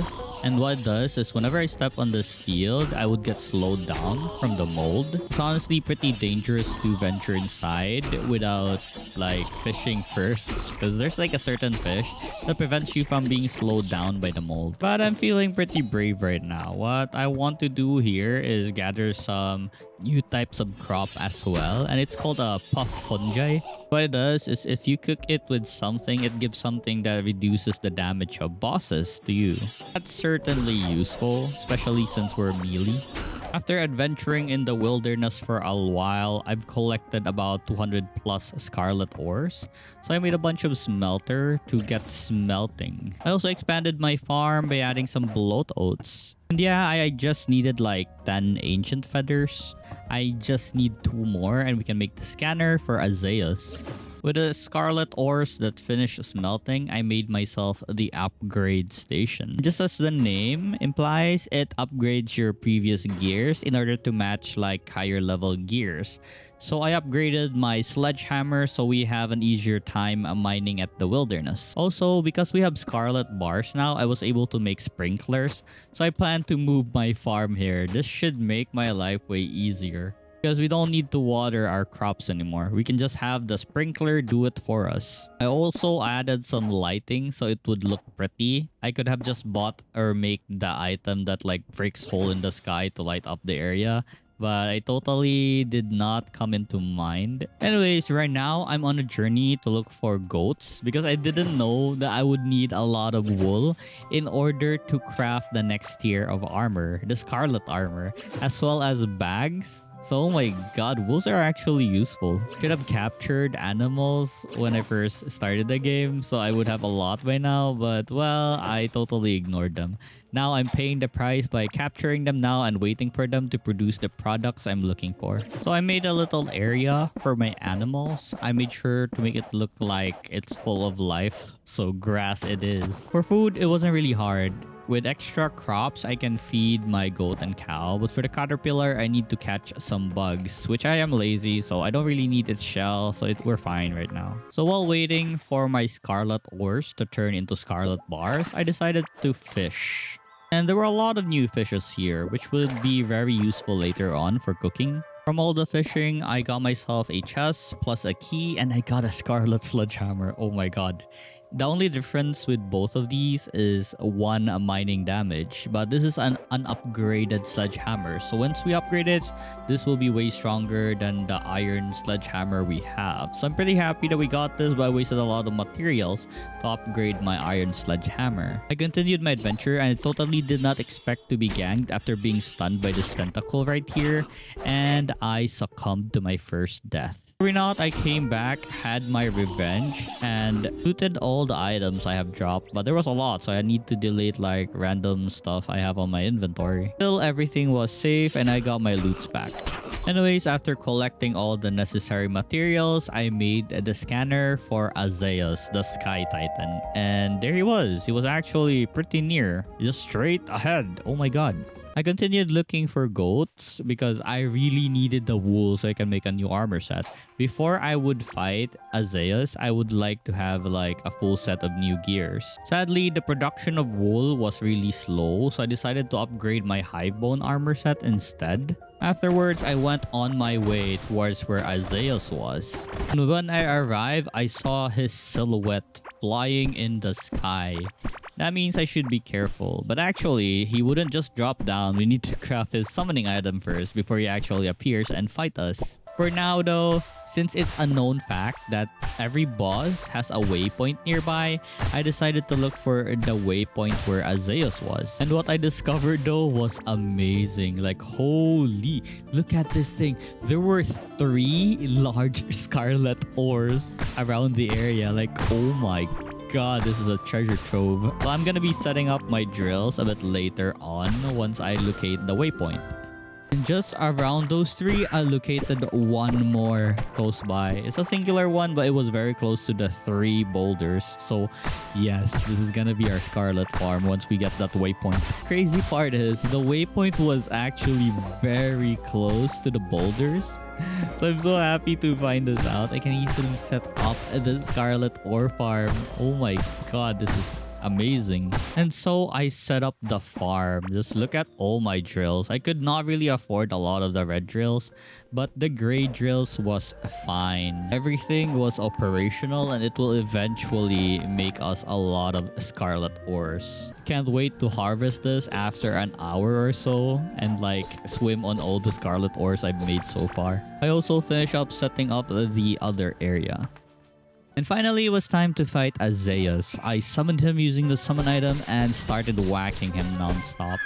and what it does is whenever I step on this field, I would get slowed down from the mold. It's honestly pretty dangerous to venture inside without like fishing first, because there's like a certain fish that prevents you from being slowed down by the mold. But I'm feeling pretty brave right now. What I want to do here is gather some new types of crop as well, and it's called a puff fungi. What it does is if you cook it with something, it gives something that reduces the damage of bosses to you. That's certainly useful, especially since we're melee. After adventuring in the wilderness for a while, I've collected about 200 plus scarlet ores. So I made a bunch of smelter to get smelting. I also expanded my farm by adding some bloat oats. And yeah, I just needed like 10 ancient feathers. I just need 2 more and we can make the scanner for Azeos. With the scarlet ores that finish smelting, I made myself the upgrade station. Just as the name implies, it upgrades your previous gears in order to match like higher level gears. So I upgraded my sledgehammer so we have an easier time mining at the wilderness. Also, because we have scarlet bars now, I was able to make sprinklers. So I plan to move my farm here. This should make my life way easier, because we don't need to water our crops anymore. We can just have the sprinkler do it for us. I also added some lighting so it would look pretty. I could have just bought or make the item that like breaks hole in the sky to light up the area, but I totally did not come into mind. Anyways, right now I'm on a journey to look for goats because I didn't know that I would need a lot of wool in order to craft the next tier of armor, the scarlet armor, as well as bags. So, oh my god, wolves are actually useful. Could have captured animals when I first started the game, so I would have a lot by now, but well, I totally ignored them. Now I'm paying the price by capturing them now and waiting for them to produce the products I'm looking for. So I made a little area for my animals. I made sure to make it look like it's full of life, so grass it is. For food, it wasn't really hard. With extra crops, I can feed my goat and cow, but for the caterpillar, I need to catch some bugs, which I am lazy, so I don't really need its shell, so we're fine right now. So while waiting for my scarlet ores to turn into scarlet bars, I decided to fish. And there were a lot of new fishes here, which would be very useful later on for cooking. From all the fishing, I got myself a chest plus a key, and I got a scarlet sledgehammer. Oh my god. The only difference with both of these is 1 mining damage, but this is an unupgraded sledgehammer. So once we upgrade it, this will be way stronger than the iron sledgehammer we have. So I'm pretty happy that we got this, but I wasted a lot of materials to upgrade my iron sledgehammer. I continued my adventure and I totally did not expect to be ganked after being stunned by this tentacle right here, and I succumbed to my first death. Every night I came back, had my revenge, and looted all the items I have dropped, but there was a lot, so I need to delete like random stuff I have on my inventory. Still, everything was safe and I got my loots back. Anyways, after collecting all the necessary materials, I made the scanner for Azeos, the Sky Titan. And there he was. He was actually pretty near, just straight ahead. Oh my god. I continued looking for goats because I really needed the wool so I can make a new armor set. Before I would fight Azeos, I would like to have like a full set of new gears. Sadly, the production of wool was really slow, so I decided to upgrade my Hive bone armor set instead. Afterwards, I went on my way towards where Azeos was. And when I arrived, I saw his silhouette flying in the sky. That means I should be careful. But actually, he wouldn't just drop down. We need to craft his summoning item first before he actually appears and fight us. For now though, since it's a known fact that every boss has a waypoint nearby, I decided to look for the waypoint where Azeos was. And what I discovered though was amazing. Like, holy, look at this thing. There were 3 large scarlet ores around the area. Like, oh my god, this is a treasure trove. So I'm gonna be setting up my drills a bit later on once I locate the waypoint. And just around those 3, I located one more close by. It's a singular one, but it was very close to the 3 boulders. So yes, this is gonna be our scarlet farm once we get that waypoint. Crazy part is the waypoint was actually very close to the boulders. So I'm so happy to find this out. I can easily set up the scarlet ore farm. Oh my god, this is amazing. And so I set up the farm. Just look at all my drills. I could not really afford a lot of the red drills, but the gray drills was fine. Everything was operational and it will eventually make us a lot of scarlet ores. Can't wait to harvest this after an hour or so and like swim on all the scarlet ores I've made so far. I also finish up setting up the other area. And finally, it was time to fight Azeos. I summoned him using the summon item and started whacking him non-stop.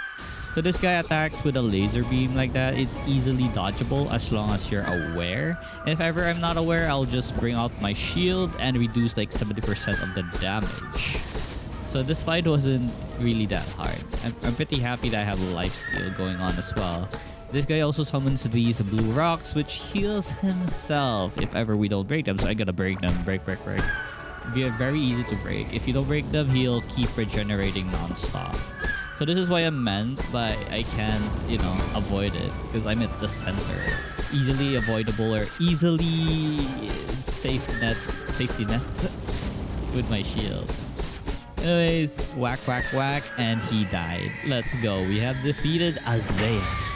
So this guy attacks with a laser beam like that. It's easily dodgeable as long as you're aware. If ever I'm not aware, I'll just bring out my shield and reduce like 70% of the damage. So this fight wasn't really that hard. I'm pretty happy that I have lifesteal going on as well. This guy also summons these blue rocks, which heals himself if ever we don't break them. So I gotta break them. Break. They're very easy to break. If you don't break them, he'll keep regenerating non-stop. So this is why I'm meant, but I can't, avoid it because I'm at the center. Easily avoidable or easily safety net with my shield. Anyways, whack, and he died. Let's go. We have defeated Azeos.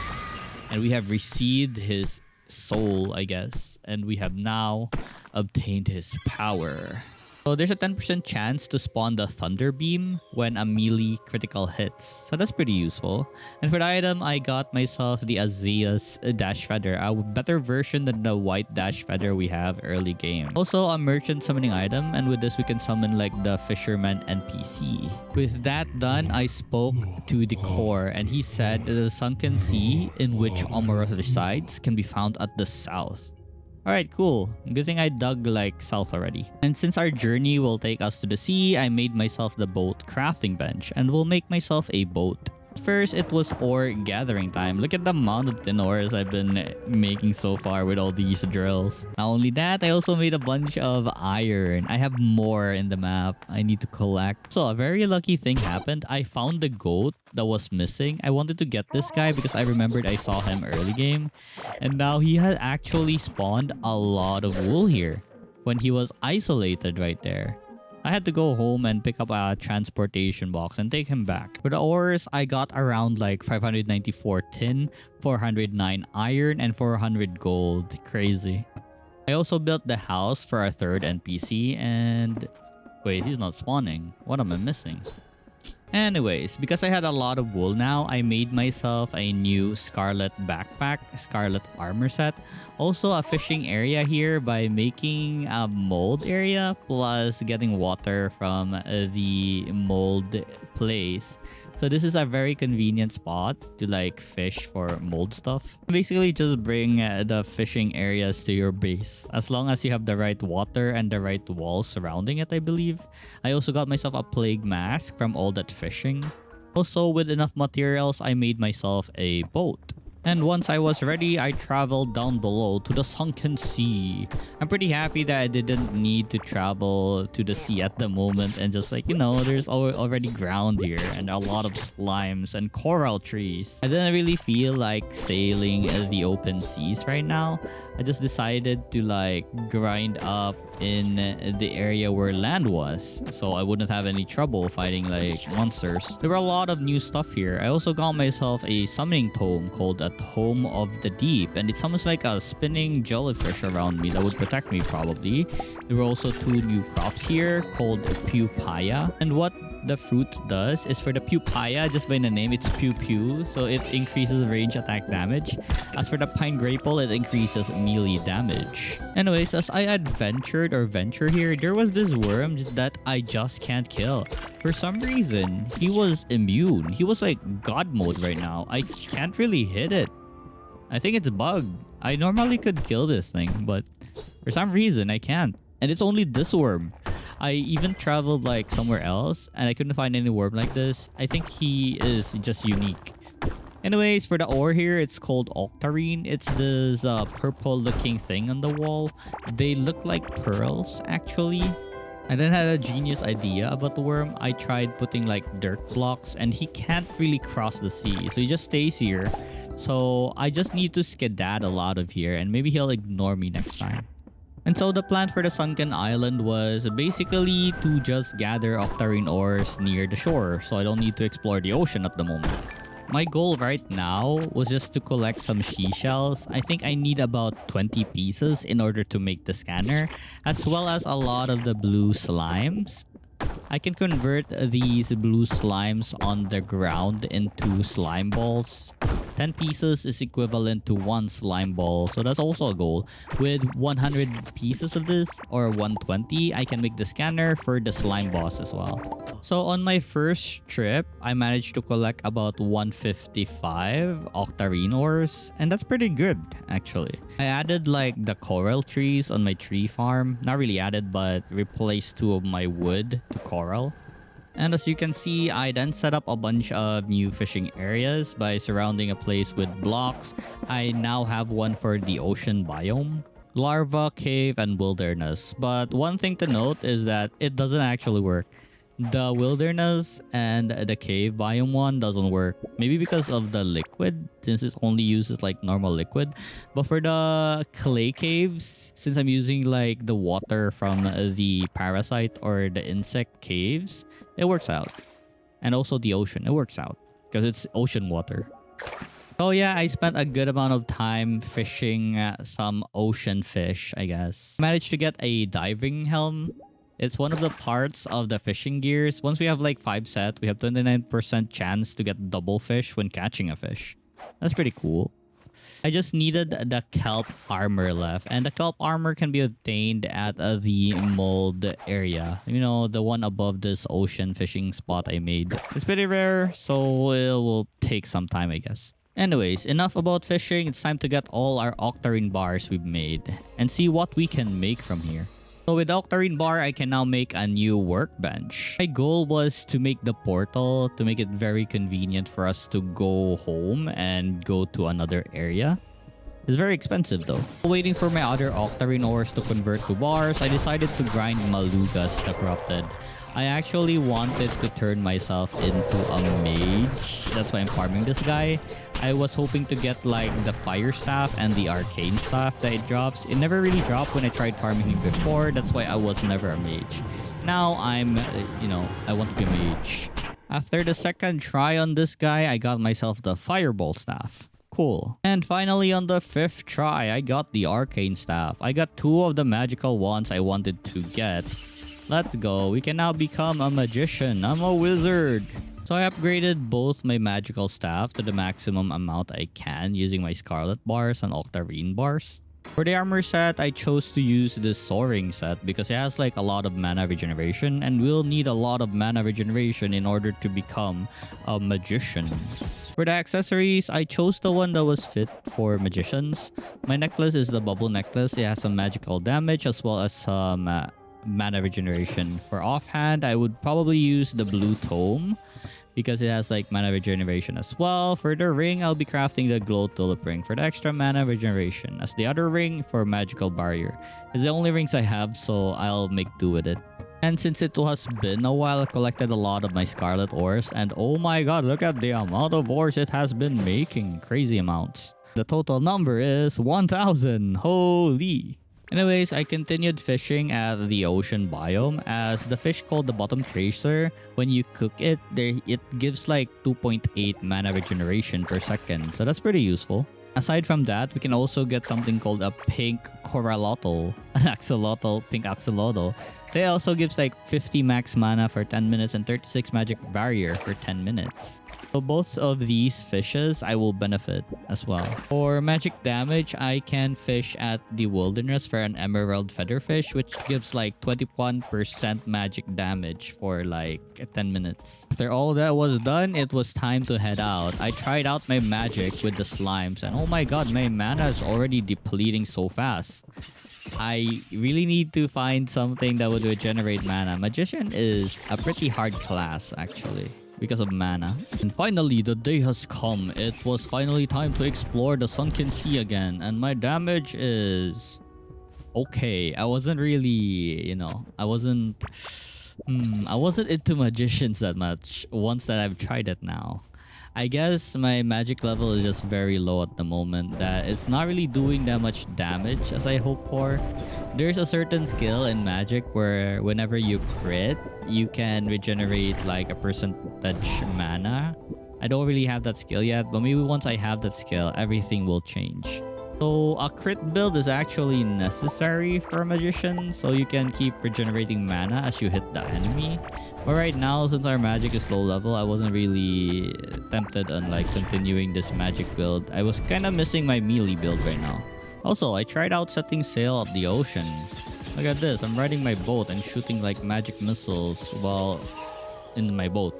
And we have received his soul, I guess. And we have now obtained his power. So there's a 10% chance to spawn the Thunder Beam when a melee critical hits. So that's pretty useful. And for the item, I got myself the Azeos Dash Feather, a better version than the white Dash Feather we have early game. Also a merchant summoning item, and with this we can summon like the Fisherman NPC. With that done, I spoke to the core and he said the Sunken Sea in which Omoroth resides can be found at the south. Alright, cool. Good thing I dug like south already. And since our journey will take us to the sea, I made myself the boat crafting bench and will make myself a boat. First, it was ore gathering time. Look at the amount of tin ores I've been making so far with all these drills. Not only that, I also made a bunch of iron. I have more in the map I need to collect. So a very lucky thing happened. I found the goat that was missing. I wanted to get this guy because I remembered I saw him early game. And now he had actually spawned a lot of wool here when he was isolated right there. I had to go home and pick up a transportation box and take him back. For the ores, I got around like 594 tin, 409 iron, and 400 gold. Crazy. I also built the house for our third NPC and... Wait, he's not spawning. What am I missing? Anyways, because I had a lot of wool now, I made myself a new scarlet backpack, scarlet armor set. Also a fishing area here by making a mold area plus getting water from the mold place. So this is a very convenient spot to like fish for mold stuff. Basically just bring the fishing areas to your base as long as you have the right water and the right walls surrounding it, I believe. I also got myself a plague mask from all that fishing. Also, with enough materials, I made myself a boat. And once I was ready, I traveled down below to the Sunken Sea. I'm pretty happy that I didn't need to travel to the sea at the moment and just like, there's already ground here and a lot of slimes and coral trees. I didn't really feel like sailing the open seas right now. I just decided to like grind up in the area where land was so I wouldn't have any trouble fighting like monsters. There were a lot of new stuff here. I also got myself a summoning tome called a Home of the Deep, and it summons like a spinning jellyfish around me that would protect me probably. There were also 2 new crops here called Pupaya, and what the fruit does is for the Pupaya, just by the name, it's pew pew, so it increases range attack damage. As for the Pine Grapple, it increases melee damage. Anyways, as I venture here, there was this worm that I just can't kill. For some reason, he was immune. He was like God mode right now. I can't really hit it. I think it's bugged. I normally could kill this thing, but for some reason, I can't. And it's only this worm. I even traveled like somewhere else and I couldn't find any worm like this. I think he is just unique. Anyways, for the ore here, it's called octarine. It's this purple looking thing on the wall. They look like pearls actually. I then had a genius idea about the worm. I tried putting like dirt blocks and he can't really cross the sea. So he just stays here. So I just need to skedaddle out of here and maybe he'll ignore me next time. And so the plan for the Sunken Island was basically to just gather octarine ores near the shore, so I don't need to explore the ocean at the moment. My goal right now was just to collect some seashells. I think I need about 20 pieces in order to make the scanner, as well as a lot of the blue slimes. I can convert these blue slimes on the ground into slime balls. 10 pieces is equivalent to 1 slime ball, so that's also a goal. With 100 pieces of this, or 120, I can make the scanner for the slime boss as well. So on my first trip, I managed to collect about 155 octarine ores, and that's pretty good actually. I added like the coral trees on my tree farm. Not really added, but replaced 2 of my wood to coral. And as you can see, I then set up a bunch of new fishing areas by surrounding a place with blocks. I now have one for the ocean biome, larva, cave, and wilderness. But one thing to note is that it doesn't actually work. The wilderness and the cave biome one doesn't work. Maybe because of the liquid, since it only uses like normal liquid. But for the clay caves, since I'm using like the water from the parasite or the insect caves, it works out. And also the ocean, it works out because it's ocean water. So yeah, I spent a good amount of time fishing some ocean fish, I guess. Managed to get a diving helm. It's one of the parts of the fishing gears. Once we have like 5 set, we have 29% chance to get double fish when catching a fish. That's pretty cool. I just needed the kelp armor left, and the kelp armor can be obtained at the mold area. You know, the one above this ocean fishing spot I made. It's pretty rare, so it will take some time, I guess. Anyways, enough about fishing. It's time to get all our octarine bars we've made and see what we can make from here. So with octarine bar, I can now make a new workbench. My goal was to make the portal to make it very convenient for us to go home and go to another area. It's very expensive though. Waiting for my other octarine ores to convert to bars, I decided to grind Malugaz the Corrupted. I actually wanted to turn myself into a mage. That's why I'm farming this guy. I was hoping to get like the fire staff and the arcane staff that it drops. It never really dropped when I tried farming him before. That's why I was never a mage. Now I'm, I want to be a mage. After the second try on this guy, I got myself the fireball staff. Cool. And finally on the 5th try, I got the arcane staff. I got 2 of the magical wands I wanted to get. Let's go. We can now become a magician. I'm a wizard. So I upgraded both my magical staff to the maximum amount I can using my scarlet bars and octarine bars. For the armor set, I chose to use this soaring set because it has like a lot of mana regeneration, and we'll need a lot of mana regeneration in order to become a magician. For the accessories, I chose the one that was fit for magicians. My necklace is the bubble necklace. It has some magical damage as well as some mana regeneration. For offhand, I would probably use the blue tome because it has like mana regeneration as well. For the ring, I'll be crafting the glow tulip ring for the extra mana regeneration, as the other ring for magical barrier. It's the only rings I have, so I'll make do with it. And since it has been a while, I collected a lot of my scarlet ores, and oh my god, look at the amount of ores it has been making. Crazy amounts. The total number is 1,000. Holy. Anyways, I continued fishing at the ocean biome as the fish called the bottom tracer, when you cook it, it gives like 2.8 mana regeneration per second. So that's pretty useful. Aside from that, we can also get something called a pink coralotl, an axolotl, pink axolotl. They also gives like 50 max mana for 10 minutes and 36 magic barrier for 10 minutes. So both of these fishes I will benefit as well. For magic damage, I can fish at the wilderness for an emerald featherfish, which gives like 21% magic damage for like 10 minutes. After all that was done, it was time to head out. I tried out my magic with the slimes and oh my god, my mana is already depleting so fast. I really need to find something that would regenerate mana. Magician is a pretty hard class actually, because of mana. And finally, the day has come. It was finally time to explore the Sunken Sea again. And my damage is... okay. I wasn't really, I wasn't into magicians that much once that I've tried it now. I guess my magic level is just very low at the moment, that it's not really doing that much damage as I hope for. There's a certain skill in magic where whenever you crit, you can regenerate like a percentage mana. I don't really have that skill yet, but maybe once I have that skill, everything will change. So a crit build is actually necessary for a magician, so you can keep regenerating mana as you hit the enemy. But right now, since our magic is low level, I wasn't really tempted on like continuing this magic build. I was kind of missing my melee build right now. Also, I tried out setting sail at the ocean. Look at this, I'm riding my boat and shooting like magic missiles while in my boat.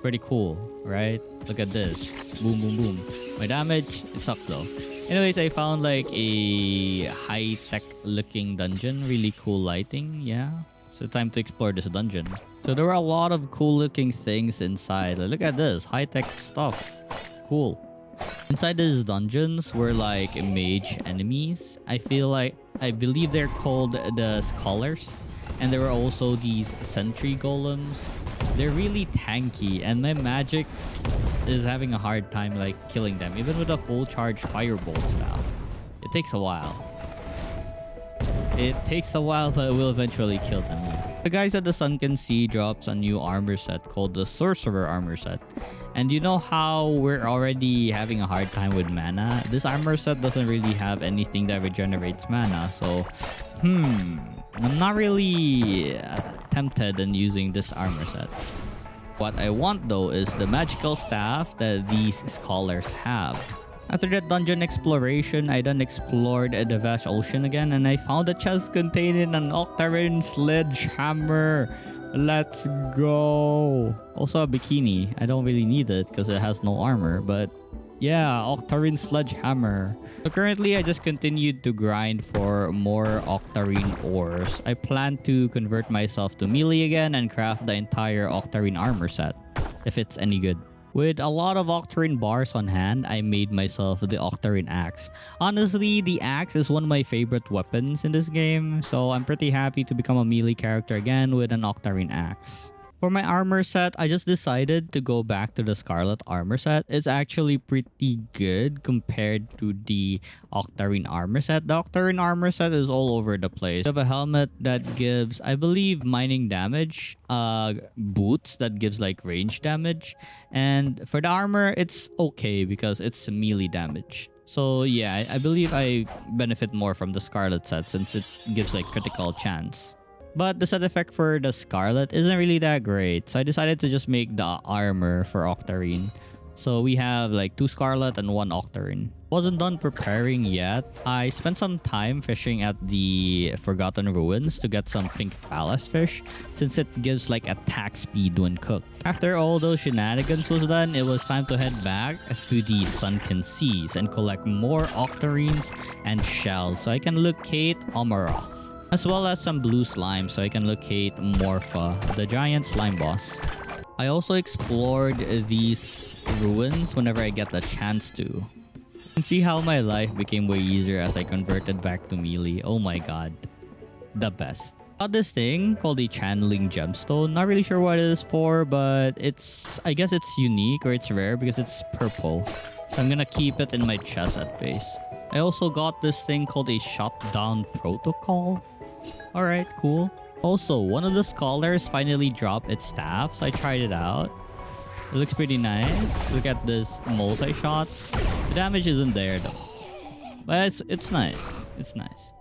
Pretty cool, right? Look at this. Boom, boom, boom. My damage, it sucks though. Anyways, I found like a high-tech looking dungeon. Really cool lighting, yeah. So time to explore this dungeon. So there were a lot of cool looking things inside. Like, look at this, high-tech stuff. Cool. Inside these dungeons were like mage enemies. I believe they're called the scholars. And there were also these sentry golems. They're really tanky and my magic is having a hard time like killing them, even with a full charge firebolt staff. It takes a while. But it will eventually kill them. The guys at the Sunken Sea drops a new armor set called the Sorcerer armor set. And you know how we're already having a hard time with mana? This armor set doesn't really have anything that regenerates mana, so I'm not really tempted in using this armor set. What I want though is the magical staff that these scholars have. After that dungeon exploration, I then explored the vast ocean again and I found a chest containing an Octarine sledgehammer. Let's go. Also a bikini. I don't really need it because it has no armor, but yeah, Octarine sledgehammer. So currently, I just continued to grind for more Octarine ores. I plan to convert myself to melee again and craft the entire Octarine armor set, if it's any good. With a lot of Octarine bars on hand, I made myself the Octarine axe. Honestly, the axe is one of my favorite weapons in this game, so I'm pretty happy to become a melee character again with an Octarine axe. For my armor set, I just decided to go back to the Scarlet armor set. It's actually pretty good compared to the Octarine armor set. The Octarine armor set is all over the place. You have a helmet that gives, I believe, mining damage, boots that gives like range damage, and for the armor, it's okay because it's melee damage. So yeah, I believe I benefit more from the Scarlet set since it gives like critical chance. But the set effect for the Scarlet isn't really that great, so I decided to just make the armor for Octarine. So we have like 2 Scarlet and 1 Octarine. Wasn't done preparing yet. I spent some time fishing at the Forgotten Ruins to get some pink phallus fish, since it gives like attack speed when cooked. After all those shenanigans was done, it was time to head back to the Sunken Seas and collect more Octarines and shells so I can locate Omoroth, as well as some blue slime so I can locate Morpha, the giant slime boss. I also explored these ruins whenever I get the chance to. You can see how my life became way easier as I converted back to melee. Oh my god. The best. Got this thing called the channeling gemstone. Not really sure what it is for, but I guess it's unique or it's rare because it's purple. So I'm gonna keep it in my chest at base. I also got this thing called a shutdown protocol. Alright, cool. Also, one of the scholars finally dropped its staff, so I tried it out. It looks pretty nice. Look at this multi-shot. The damage isn't there though. But it's nice. It's nice.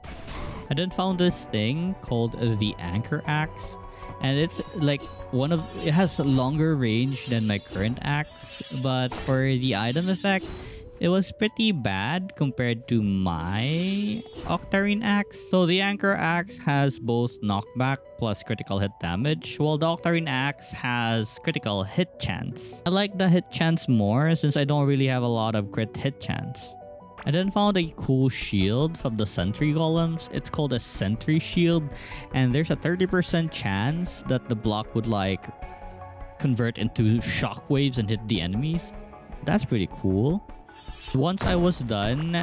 I then found this thing called the Anchor Axe. And it's like it has a longer range than my current axe. But for the item effect, it was pretty bad compared to my Octarine Axe. So the Anchor Axe has both knockback plus critical hit damage, while the Octarine Axe has critical hit chance. I like the hit chance more since I don't really have a lot of crit hit chance. I then found a cool shield from the sentry golems. It's called a sentry shield, and there's a 30% chance that the block would like convert into shockwaves and hit the enemies. That's pretty cool. Once I was done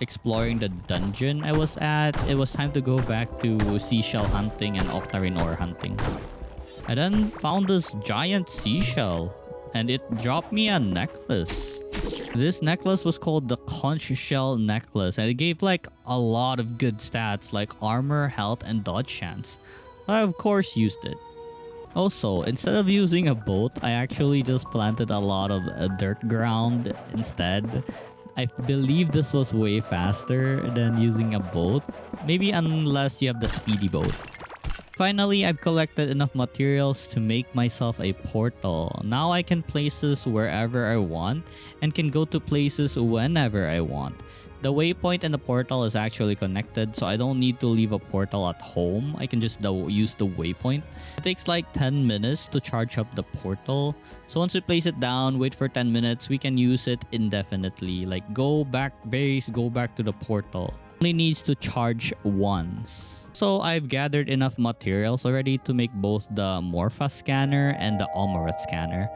exploring the dungeon I was at, it was time to go back to seashell hunting and Octarine ore hunting. I then found this giant seashell, and it dropped me a necklace. This necklace was called the Conch Shell Necklace, and it gave like a lot of good stats like armor, health, and dodge chance. I of course used it. Also, instead of using a boat, I actually just planted a lot of dirt ground instead. I believe this was way faster than using a boat. Maybe unless you have the speedy boat. Finally, I've collected enough materials to make myself a portal. Now I can place this wherever I want and can go to places whenever I want. The waypoint and the portal is actually connected, so I don't need to leave a portal at home. I can just use the waypoint. It takes like 10 minutes to charge up the portal. So once we place it down, wait for 10 minutes, we can use it indefinitely. Like go back base, go back to the portal. Only needs to charge once. So I've gathered enough materials already to make both the Morpha scanner and the Omoroth scanner.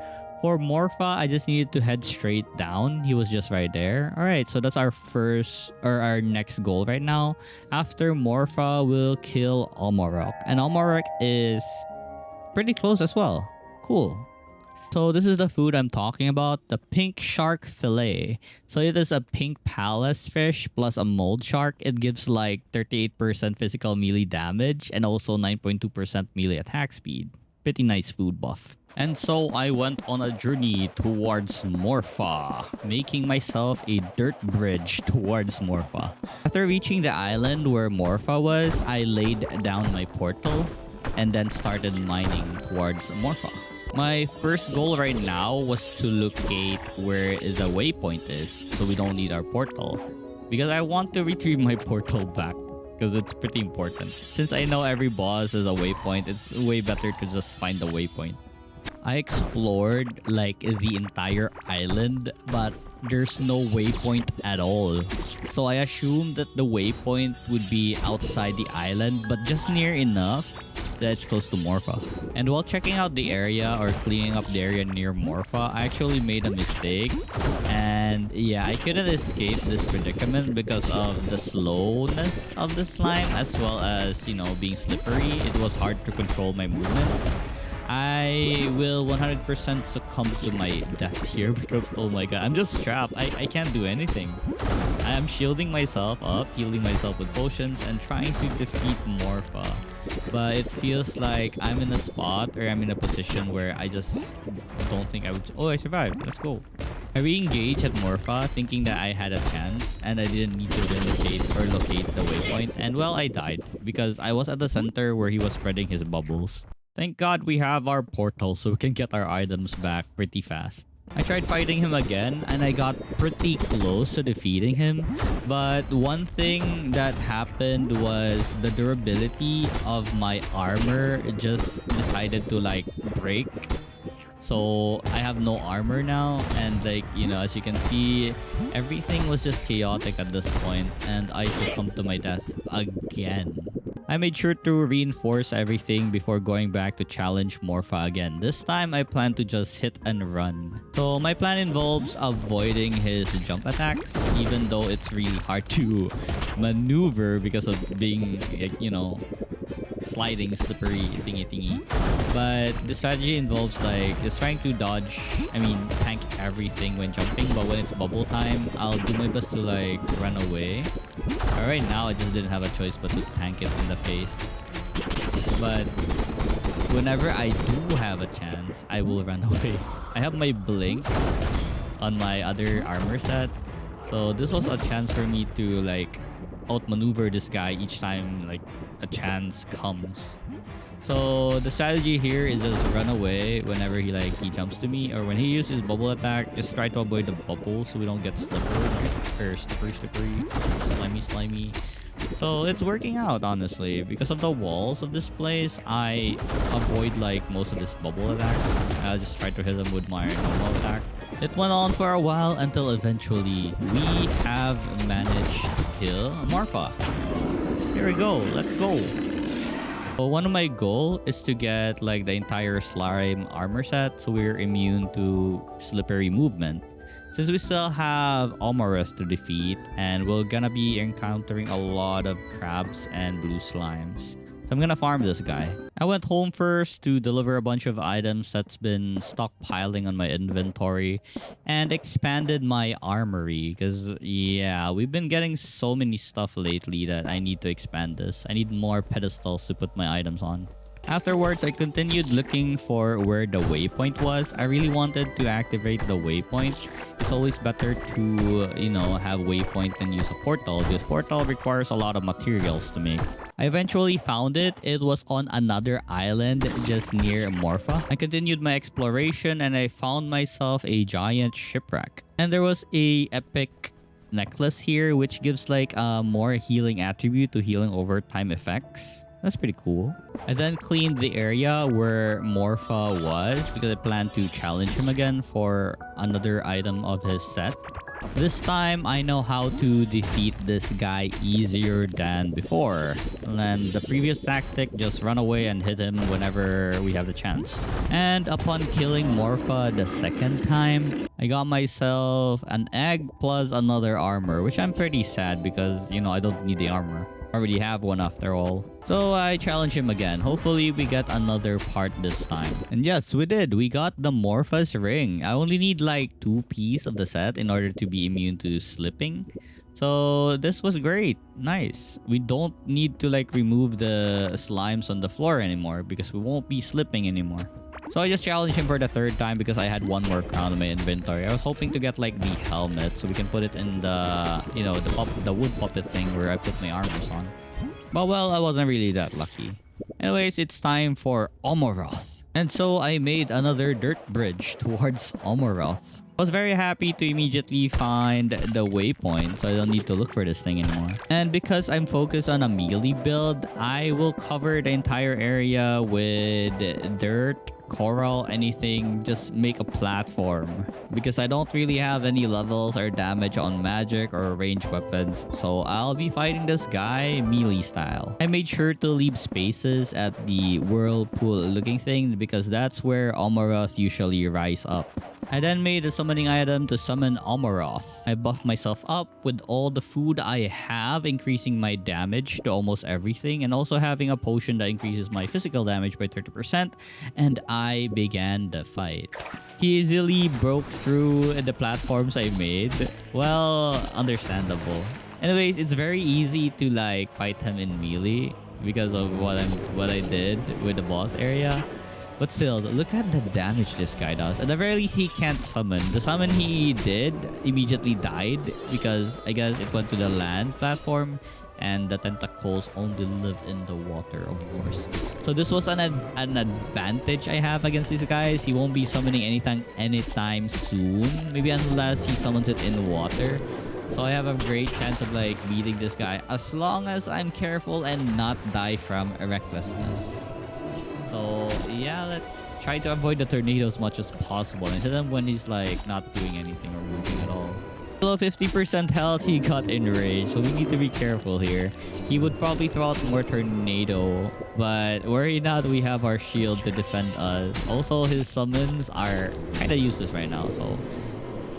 For Morpha, I just needed to head straight down. He was just right there. Alright, so that's our our next goal right now. After Morpha, we'll kill Omoroth. And Omoroth is pretty close as well. Cool. So this is the food I'm talking about, the pink shark fillet. So it is a pink palace fish plus a mold shark. It gives like 38% physical melee damage and also 9.2% melee attack speed. Pretty nice food buff. And so I went on a journey towards Morpha, making myself a dirt bridge towards Morpha. After reaching the island where Morpha was, I laid down my portal and then started mining towards Morpha. My first goal right now was to locate where the waypoint is, so we don't need our portal. Because I want to retrieve my portal back, because it's pretty important. Since I know every boss is a waypoint, it's way better to just find the waypoint. I explored like the entire island, but there's no waypoint at all. So I assumed that the waypoint would be outside the island, but just near enough that it's close to Morpha. And while checking out the area or cleaning up the area near Morpha, I actually made a mistake. And yeah, I couldn't escape this predicament because of the slowness of the slime, as well as, you know, being slippery. It was hard to control my movements. I will 100% succumb to my death here because, oh my god, I'm just trapped. I can't do anything. I am shielding myself up, healing myself with potions, and trying to defeat Morpha. But it feels like I'm in a spot or I'm in a position where I just don't think I would... Oh, I survived. Let's go. I re-engaged at Morpha thinking that I had a chance and I didn't need to vindicate or locate the waypoint. And well, I died because I was at the center where he was spreading his bubbles. Thank God we have our portal so we can get our items back pretty fast. I tried fighting him again and I got pretty close to defeating him. But one thing that happened was the durability of my armor just decided to like break. So I have no armor now, and like, you know, as you can see, everything was just chaotic at this point and I succumbed to my death again. I made sure to reinforce everything before going back to challenge Morpha again. This time, I plan to just hit and run. So my plan involves avoiding his jump attacks, even though it's really hard to maneuver because of being, you know, sliding, slippery thingy. But the strategy involves like just trying to dodge, tank everything when jumping. But when it's bubble time, I'll do my best to like run away. Right now, I just didn't have a choice but to tank it in the face. But whenever I do have a chance, I will run away. I have my blink on my other armor set. So this was a chance for me to like outmaneuver this guy each time like a chance comes. So the strategy here is just run away whenever he jumps to me, or when he uses bubble attack, just try to avoid the bubble so we don't get slippery, slimy. So it's working out, honestly. Because of the walls of this place, I avoid like most of this bubble attacks. I'll just try to hit them with my normal attack. It went on for a while until eventually we have managed to kill Morpha. Here we go. Let's go. So one of my goal is to get like the entire slime armor set so we're immune to slippery movement. Since we still have Omoroth to defeat, and we're gonna be encountering a lot of crabs and blue slimes. So I'm gonna farm this guy. I went home first to deliver a bunch of items that's been stockpiling on my inventory and expanded my armory because yeah, we've been getting so many stuff lately that I need to expand this. I need more pedestals to put my items on. Afterwards, I continued looking for where the waypoint was. I really wanted to activate the waypoint. It's always better to, have waypoint than use a portal, because portal requires a lot of materials to make. I eventually found it. It was on another island just near Morpha. I continued my exploration and I found myself a giant shipwreck. And there was a epic necklace here which gives like a more healing attribute to healing over time effects. That's pretty cool. I then cleaned the area where Morpha was because I planned to challenge him again for another item of his set. This time, I know how to defeat this guy easier than before. And the previous tactic, just run away and hit him whenever we have the chance. And upon killing Morpha the second time, I got myself an egg plus another armor, which I'm pretty sad because, I don't need the armor. I already have one after all. So I challenge him again. Hopefully we get another part this time. And yes, we did. We got the Morpha's ring. I only need like 2 pieces of the set in order to be immune to slipping. So this was great. Nice. We don't need to like remove the slimes on the floor anymore because we won't be slipping anymore. So I just challenged him for the 3rd time because I had one more crown in my inventory. I was hoping to get like the helmet so we can put it in the, the wood puppet thing where I put my armors on. But well, I wasn't really that lucky. Anyways, it's time for Omoroth. And so I made another dirt bridge towards Omoroth. I was very happy to immediately find the waypoint so I don't need to look for this thing anymore. And because I'm focused on a melee build, I will cover the entire area with dirt, coral, anything, just make a platform because I don't really have any levels or damage on magic or ranged weapons, so I'll be fighting this guy melee style. I made sure to leave spaces at the whirlpool looking thing because that's where Omoroth usually rise up. I then made a summoning item to summon Omoroth. I buffed myself up with all the food I have, increasing my damage to almost everything, and also having a potion that increases my physical damage by 30%, and I began the fight. He easily broke through the platforms I made. Well, understandable. Anyways, it's very easy to like fight him in melee because of what I did with the boss area. But still, look at the damage this guy does. At the very least, he can't summon. The summon he did immediately died because I guess it went to the land platform and the tentacles only live in the water, of course. So this was an advantage I have against these guys. He won't be summoning anytime soon. Maybe unless he summons it in water. So I have a great chance of like beating this guy as long as I'm careful and not die from recklessness. So yeah, let's try to avoid the tornado as much as possible and hit him when he's like not doing anything or moving at all. Below 50% health, he got enraged, so we need to be careful here. He would probably throw out more tornado, but worry not, we have our shield to defend us. Also, his summons are kind of useless right now, so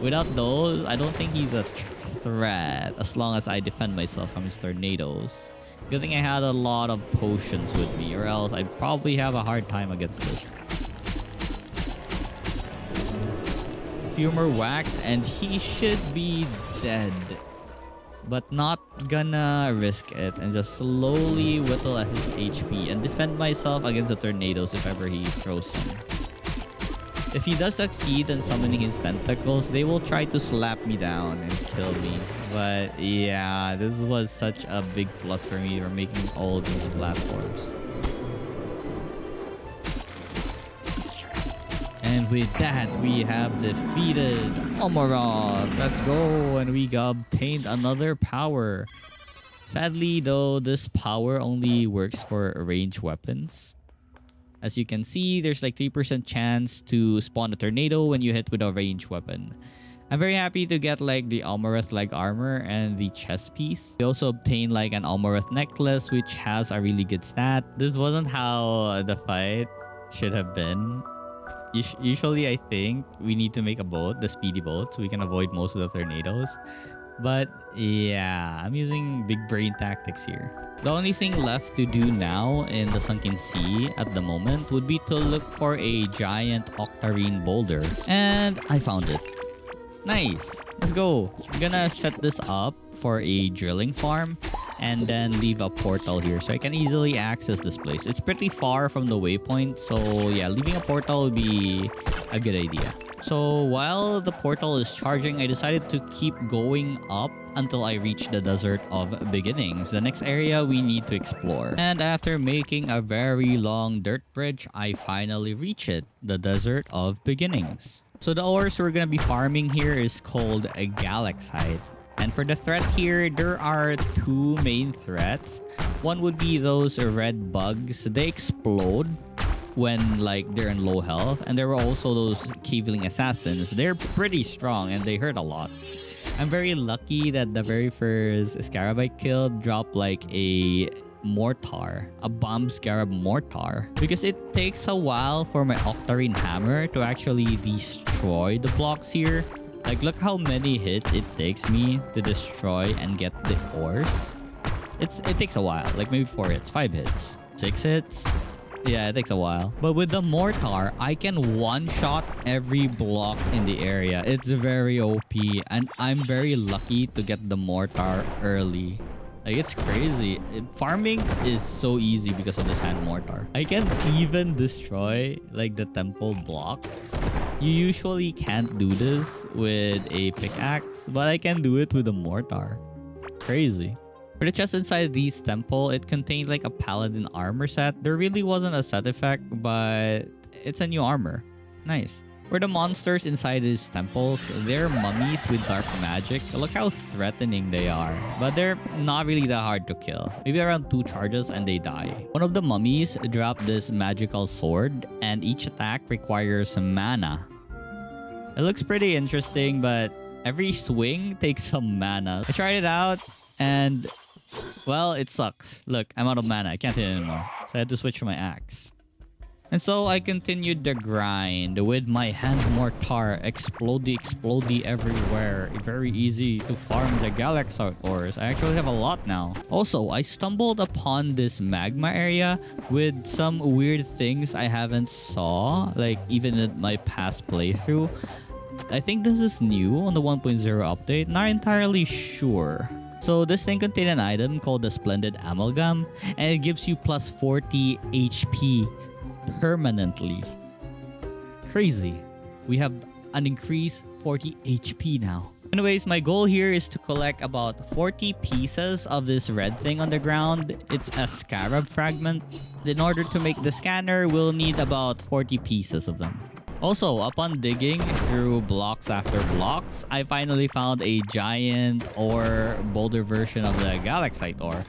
without those, I don't think he's a threat as long as I defend myself from his tornadoes. Good thing I had a lot of potions with me, or else I'd probably have a hard time against this. A few more whacks and he should be dead. But not gonna risk it and just slowly whittle at his HP and defend myself against the tornadoes if ever he throws some. If he does succeed in summoning his tentacles, they will try to slap me down and kill me. But yeah, this was such a big plus for me for making all these platforms. And with that, we have defeated Omoroth. Let's go! And we obtained another power. Sadly though, this power only works for ranged weapons. As you can see, there's like 3% chance to spawn a tornado when you hit with a ranged weapon. I'm very happy to get like the Omoroth leg armor and the chest piece. We also obtained like an Omoroth necklace which has a really good stat. This wasn't how the fight should have been. Usually I think we need to make a boat, the speedy boat, so we can avoid most of the tornadoes. But yeah, I'm using big brain tactics here. The only thing left to do now in the Sunken Sea at the moment would be to look for a giant octarine boulder. And I found it. Nice. Let's go. I'm gonna set this up for a drilling farm and then leave a portal here so I can easily access this place. It's pretty far from the waypoint, so yeah, leaving a portal would be a good idea. So while the portal is charging, I decided to keep going up until I reach the Desert of Beginnings, the next area we need to explore. And after making a very long dirt bridge, I finally reach it, the Desert of Beginnings. So the ores we're gonna be farming here is called a galaxite. And for the threat here, there are two main threats. One would be those red bugs. They explode when like they're in low health, and there were also those caveling assassins. They're pretty strong and they hurt a lot. I'm very lucky that the very first scarab I killed dropped like a mortar, a bomb scarab mortar, because it takes a while for my octarine hammer to actually destroy the blocks here. Like, look how many hits it takes me to destroy and get the ores. It takes a while, like maybe 4 hits, 5 hits, 6 hits. Yeah, it takes a while. But with the mortar, I can one-shot every block in the area. It's very OP, and I'm very lucky to get the mortar early. Like, it's crazy. Farming is so easy because of this hand mortar. I can even destroy like the temple blocks. You usually can't do this with a pickaxe, but I can do it with a mortar. Crazy. For the chest inside these temple, it contained like a paladin armor set. There really wasn't a set effect, but it's a new armor. Nice. For the monsters inside these temples, they're mummies with dark magic. Look how threatening they are. But they're not really that hard to kill. Maybe around 2 charges and they die. One of the mummies dropped this magical sword, and each attack requires mana. It looks pretty interesting, but every swing takes some mana. I tried it out and, well, it sucks. Look, I'm out of mana. I can't hit anymore. So I had to switch to my axe. And so I continued the grind with my hand mortar, explodey everywhere. Very easy to farm the galaxite ores. I actually have a lot now. Also, I stumbled upon this magma area with some weird things I haven't saw, like even in my past playthrough. I think this is new on the 1.0 update. Not entirely sure. So this thing contained an item called the Splendid Amalgam, and it gives you plus 40 HP permanently. Crazy. We have an increased 40 HP now. Anyways, my goal here is to collect about 40 pieces of this red thing on the ground. It's a scarab fragment. In order to make the scanner, we'll need about 40 pieces of them. Also, upon digging through blocks after blocks, I finally found a giant ore boulder version of the galaxite ore.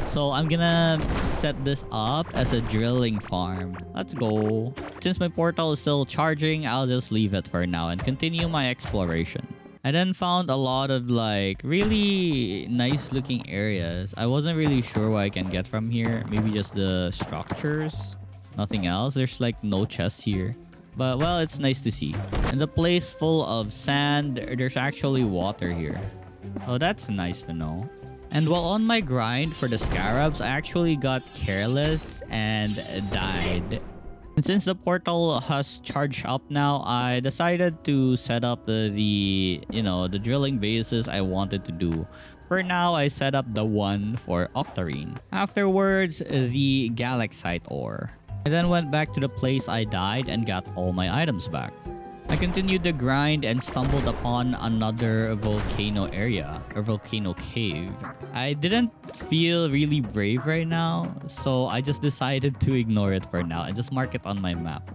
So I'm gonna set this up as a drilling farm. Let's go. Since my portal is still charging, I'll just leave it for now and continue my exploration. I then found a lot of like really nice looking areas. I wasn't really sure what I can get from here. Maybe just the structures. Nothing else. There's like no chests here. But well, it's nice to see. In the place full of sand, there's actually water here. Oh, that's nice to know. And while on my grind for the scarabs, I actually got careless and died. And since the portal has charged up now, I decided to set up the drilling bases I wanted to do. For now, I set up the one for Octarine. Afterwards, the Galaxite ore. I then went back to the place I died and got all my items back. I continued the grind and stumbled upon another volcano area, or volcano cave. I didn't feel really brave right now, so I just decided to ignore it for now and just mark it on my map.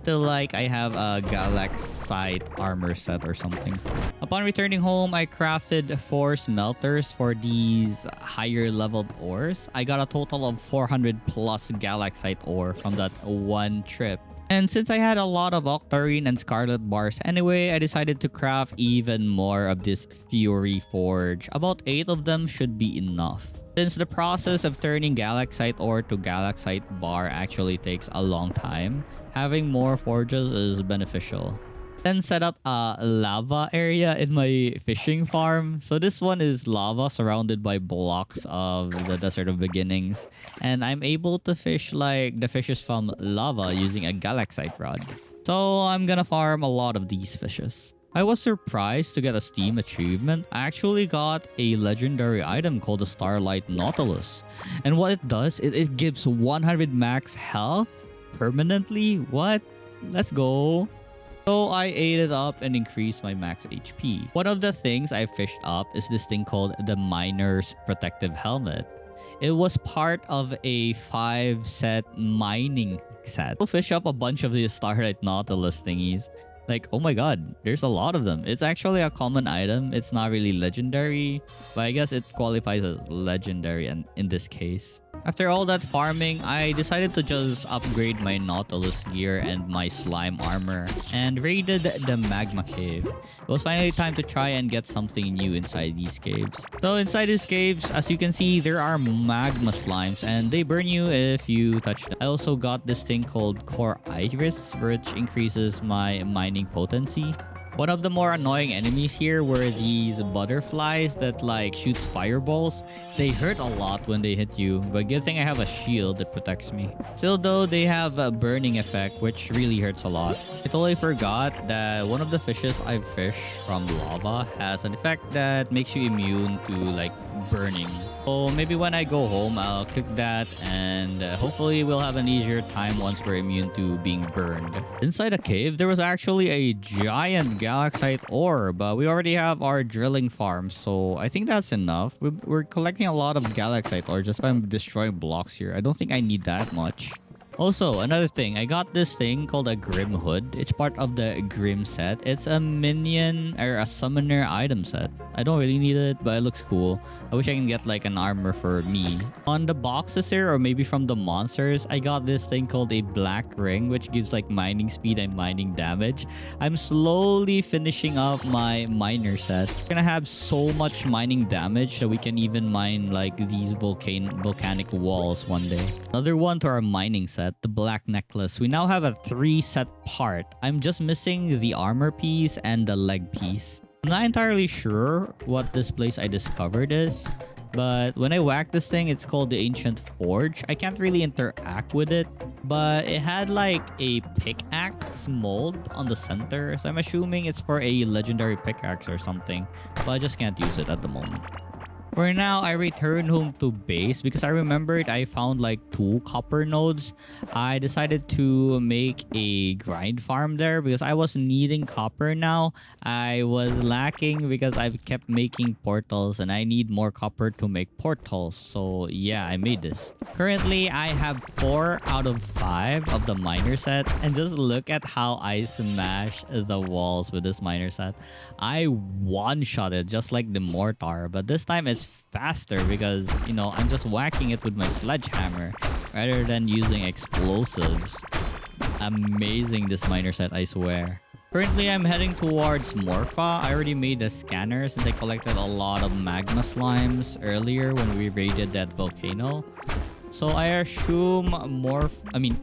Till like I have a Galaxite armor set or something. Upon returning home, I crafted 4 smelters for these higher leveled ores. I got a total of 400 plus Galaxite ore from that one trip. And since I had a lot of Octarine and Scarlet bars anyway, I decided to craft even more of this Fury Forge. About 8 of them should be enough. Since the process of turning Galaxite ore to Galaxite bar actually takes a long time, having more forges is beneficial. Then set up a lava area in my fishing farm. So this one is lava surrounded by blocks of the Desert of Beginnings. And I'm able to fish like the fishes from lava using a Galaxite rod. So I'm gonna farm a lot of these fishes. I was surprised to get a Steam achievement. I actually got a legendary item called the Starlight Nautilus. And what it does, it gives 100 max health permanently. What? Let's go. So I ate it up and increased my max HP. One of the things I fished up is this thing called the Miner's Protective Helmet. It was part of a 5-set mining set. I'll fish up a bunch of these Starlight Nautilus thingies. Like, oh my god, there's a lot of them. It's actually a common item. It's not really legendary, but I guess it qualifies as legendary in this case. After all that farming, I decided to just upgrade my Nautilus gear and my slime armor and raided the Magma cave. It was finally time to try and get something new inside these caves. So inside these caves, as you can see, there are magma slimes and they burn you if you touch them. I also got this thing called Core Iris, which increases my mining potency. One of the more annoying enemies here were these butterflies that like shoots fireballs. They hurt a lot when they hit you, but good thing I have a shield that protects me. Still though, they have a burning effect which really hurts a lot. I totally forgot that one of the fishes I've fished from lava has an effect that makes you immune to like burning. So maybe when I go home, I'll cook that and hopefully we'll have an easier time once we're immune to being burned. Inside a cave, there was actually a giant Galaxite ore, but we already have our drilling farm, so I think that's enough. We're collecting a lot of Galaxite ore just by destroying blocks here. I don't think I need that much. Also, another thing, I got this thing called a Grim Hood. It's part of the Grim set. It's a minion or a summoner item set. I don't really need it, but it looks cool. I wish I can get like an armor for me. On the boxes here, or maybe from the monsters, I got this thing called a Black Ring, which gives like mining speed and mining damage. I'm slowly finishing up my miner sets. We're gonna have so much mining damage that we can even mine like these volcanic walls one day. Another one to our mining set, the Black Necklace. We now have a 3-set part. I'm just missing the armor piece and the leg piece. I'm not entirely sure what this place I discovered is, but when I whack this thing, it's called the Ancient Forge. I can't really interact with it, but it had like a pickaxe mold on the center, so I'm assuming it's for a legendary pickaxe or something, but I just can't use it at the moment. For now, I return home to base because I remembered I found like 2 copper nodes. I decided to make a grind farm there because I was needing copper now. I was lacking because I've kept making portals and I need more copper to make portals. So yeah, I made this. Currently, I have 4 out of 5 of the miner set, and just look at how I smash the walls with this miner set. I one-shot it just like the mortar, but this time it's faster because, you know, I'm just whacking it with my sledgehammer rather than using explosives. Amazing, this miner set, I swear. Currently, I'm heading towards Morpha. I already made a scanner since I collected a lot of magma slimes earlier when we raided that volcano. So I assume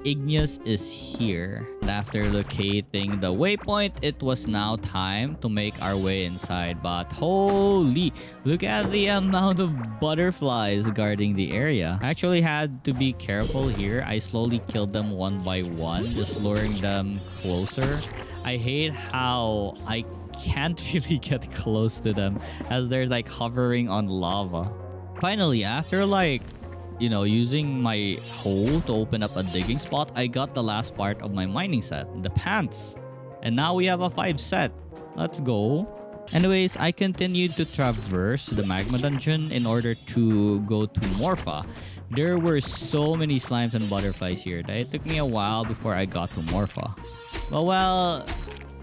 Ignus is here. After locating the waypoint, it was now time to make our way inside. But holy, look at the amount of butterflies guarding the area. I actually had to be careful here. I slowly killed them one by one, just luring them closer. I hate how I can't really get close to them as they're like hovering on lava. Finally, after using my hole to open up a digging spot, I got the last part of my mining set, the pants. And now we have a 5 set. Let's go. Anyways, I continued to traverse the Magma dungeon in order to go to Morpha. There were so many slimes and butterflies here that it took me a while before I got to Morpha. Well,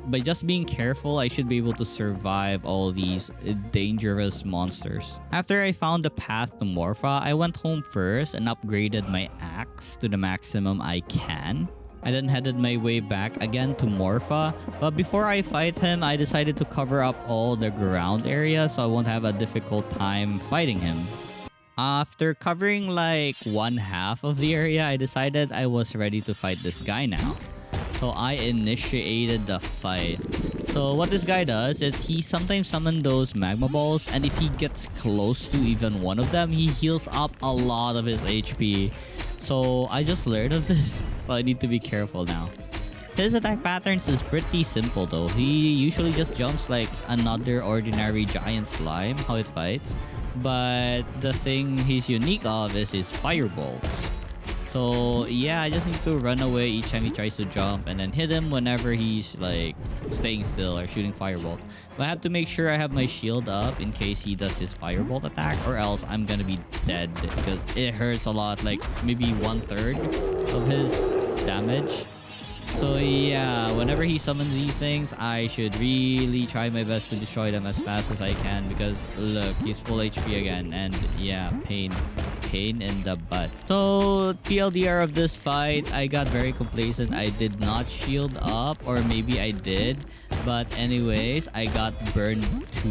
by just being careful, I should be able to survive all these dangerous monsters. After I found the path to Morpha, I went home first and upgraded my axe to the maximum I can. I then headed my way back again to Morpha, but before I fight him, I decided to cover up all the ground area so I won't have a difficult time fighting him. After covering like one half of the area, I decided I was ready to fight this guy now. So I initiated the fight. So what this guy does is he sometimes summons those magma balls, and if he gets close to even one of them, he heals up a lot of his HP. So I just learned of this, so I need to be careful now. His attack patterns is pretty simple though. He usually just jumps like another ordinary giant slime, how it fights. But the thing he's unique of is his firebolts. So yeah, I just need to run away each time he tries to jump and then hit him whenever he's like staying still or shooting firebolt. But I have to make sure I have my shield up in case he does his firebolt attack, or else I'm gonna be dead because it hurts a lot, like maybe 1/3 of his damage. So yeah, whenever he summons these things, I should really try my best to destroy them as fast as I can because look, he's full HP again, and yeah, pain in the butt. So TLDR of this fight, I got very complacent. I did not shield up, or maybe I did, but anyways, I got burned to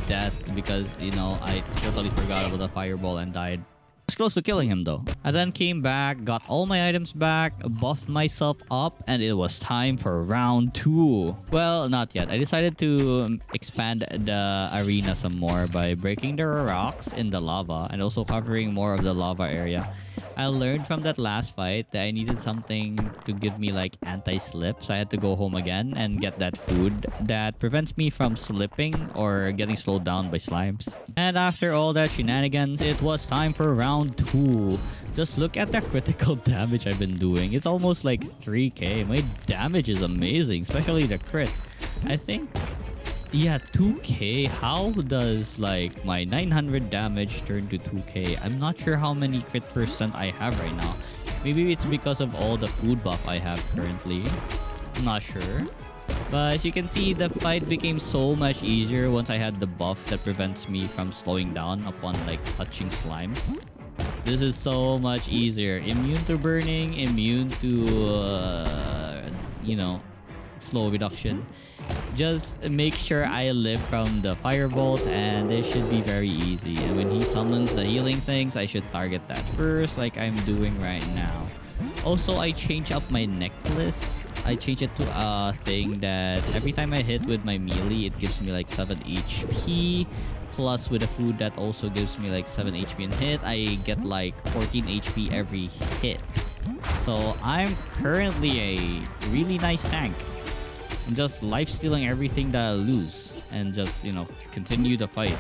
death because I totally forgot about the fireball and died. I was close to killing him though. I then came back, got all my items back, buffed myself up, and it was time for round 2. Well, not yet. I decided to expand the arena some more by breaking the rocks in the lava and also covering more of the lava area. I learned from that last fight that I needed something to give me like anti-slip, so I had to go home again and get that food that prevents me from slipping or getting slowed down by slimes. And after all that shenanigans, it was time for round 2. Just look at the critical damage I've been doing. It's almost like 3k. My damage is amazing, especially the crit. I think, yeah, 2k. How does like my 900 damage turn to 2k? I'm not sure how many crit percent I have right now. Maybe it's because of all the food buff I have currently. I'm not sure. But as you can see, the fight became so much easier once I had the buff that prevents me from slowing down upon like touching slimes. This is so much easier. Immune to burning, immune to slow reduction. Just make sure I live from the firebolt and it should be very easy. And when he summons the healing things, I should target that first like I'm doing right now. Also, I change up my necklace. I change it to a thing that every time I hit with my melee, it gives me like 7 HP. Plus with a food that also gives me like 7 HP in hit, I get like 14 HP every hit. So I'm currently a really nice tank. I'm just life-stealing everything that I lose and just, continue the fight.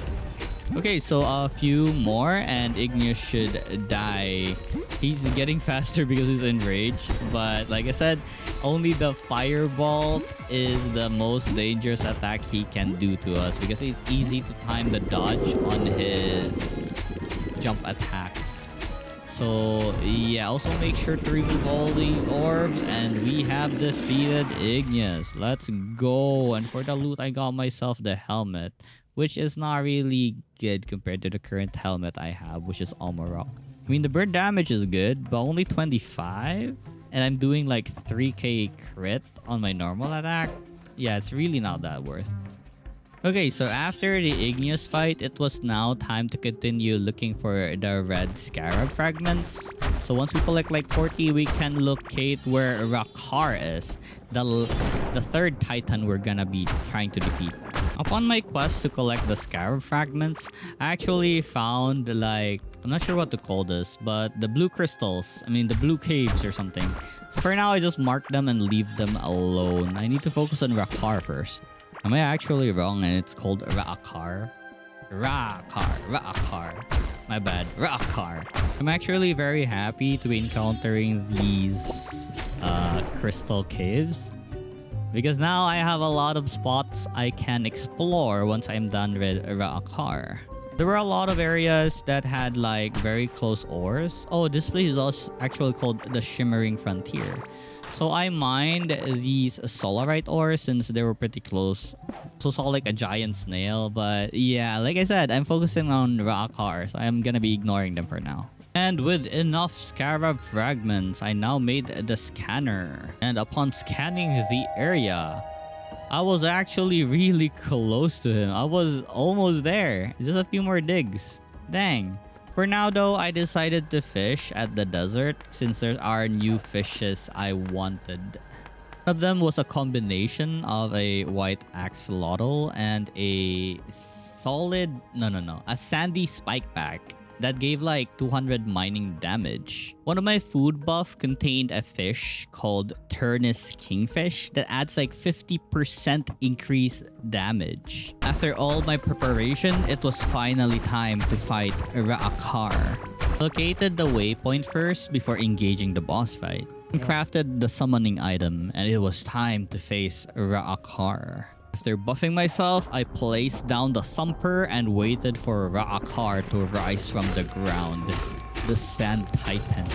Okay, so a few more and Ignus should die. He's getting faster because he's enraged, but like I said, only the fireball is the most dangerous attack he can do to us because it's easy to time the dodge on his jump attacks. So yeah, also make sure to remove all these orbs and we have defeated Ignus. Let's go. And for the loot, I got myself the helmet, which is not really good compared to the current helmet I have, which is Omoroth. I mean, the burn damage is good, but only 25? And I'm doing like 3k crit on my normal attack? Yeah, it's really not that worth. Okay, so after the Ignus fight, it was now time to continue looking for the red scarab fragments. So once we collect like 40, we can locate where Rakar is, the third titan we're gonna be trying to defeat. Upon my quest to collect the scarab fragments, I actually found like, I'm not sure what to call this, but the blue crystals. I mean, the blue caves or something. So for now, I just mark them and leave them alone. I need to focus on Rakar first. Am I actually wrong and it's called Rakar? Rakar. My bad. Rakar. I'm actually very happy to be encountering these crystal caves, because now I have a lot of spots I can explore once I'm done with Rakar. There were a lot of areas that had like very close ores. Oh, this place is also actually called the Shimmering Frontier. So I mined these solarite ores since they were pretty close. So saw like a giant snail, but yeah, like I said, I'm focusing on Rakar, so I'm gonna be ignoring them for now. And with enough scarab fragments, I now made the scanner. And upon scanning the area, I was actually really close to him. I was almost there. Just a few more digs. Dang. For now though, I decided to fish at the desert since there are new fishes I wanted. One of them was a combination of a white axolotl and a sandy spikeback that gave like 200 mining damage. One of my food buff contained a fish called Turnus Kingfish that adds like 50% increased damage. After all my preparation, it was finally time to fight Rakar. Located the waypoint first before engaging the boss fight. Crafted the summoning item and it was time to face Rakar. After buffing myself, I placed down the thumper and waited for Rakar to rise from the ground. The Sand Titan.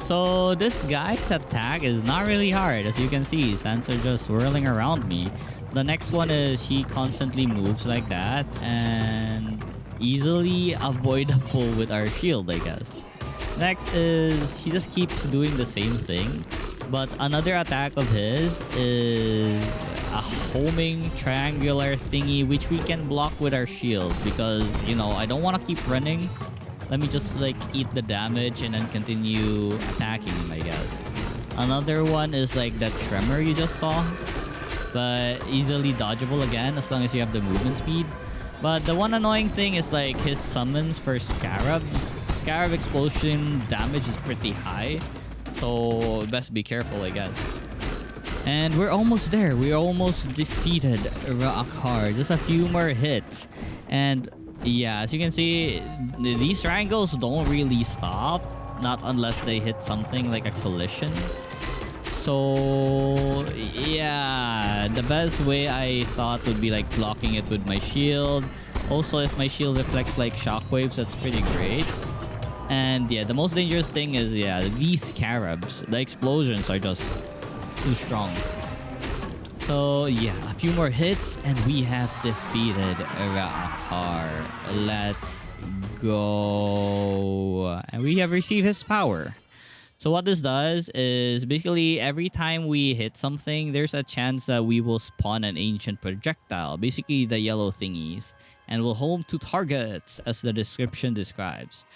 So this guy's attack is not really hard. As you can see, sands are just swirling around me. The next one is he constantly moves like that and easily avoidable with our shield, I guess. Next is he just keeps doing the same thing. But another attack of his is a homing triangular thingy which we can block with our shield because, you know, I don't want to keep running. Let me just like eat the damage and then continue attacking him, I guess. Another one is like that tremor you just saw, but easily dodgeable again as long as you have the movement speed. But the one annoying thing is like his summons for scarabs. Scarab explosion damage is pretty high. So best be careful, I guess. And we're almost there. We almost defeated Rakar. Just a few more hits. And yeah, as you can see, these triangles don't really stop. Not unless they hit something like a collision. So yeah, the best way I thought would be like blocking it with my shield. Also, if my shield reflects like shockwaves, that's pretty great. And yeah, the most dangerous thing is, yeah, these scarabs. The explosions are just too strong. So yeah, a few more hits and we have defeated Rakar. Let's go. And we have received his power. So what this does is basically every time we hit something, there's a chance that we will spawn an ancient projectile, basically the yellow thingies, and will home to targets as the description describes.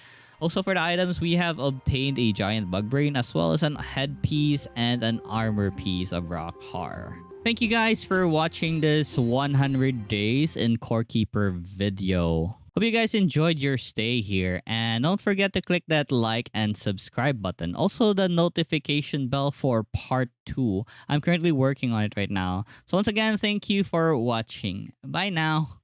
Also for the items, we have obtained a giant bug brain as well as an headpiece and an armor piece of Rakar. Thank you guys for watching this 100 days in Core Keeper video. Hope you guys enjoyed your stay here, and don't forget to click that like and subscribe button. Also the notification bell for part 2. I'm currently working on it right now. So once again, thank you for watching. Bye now.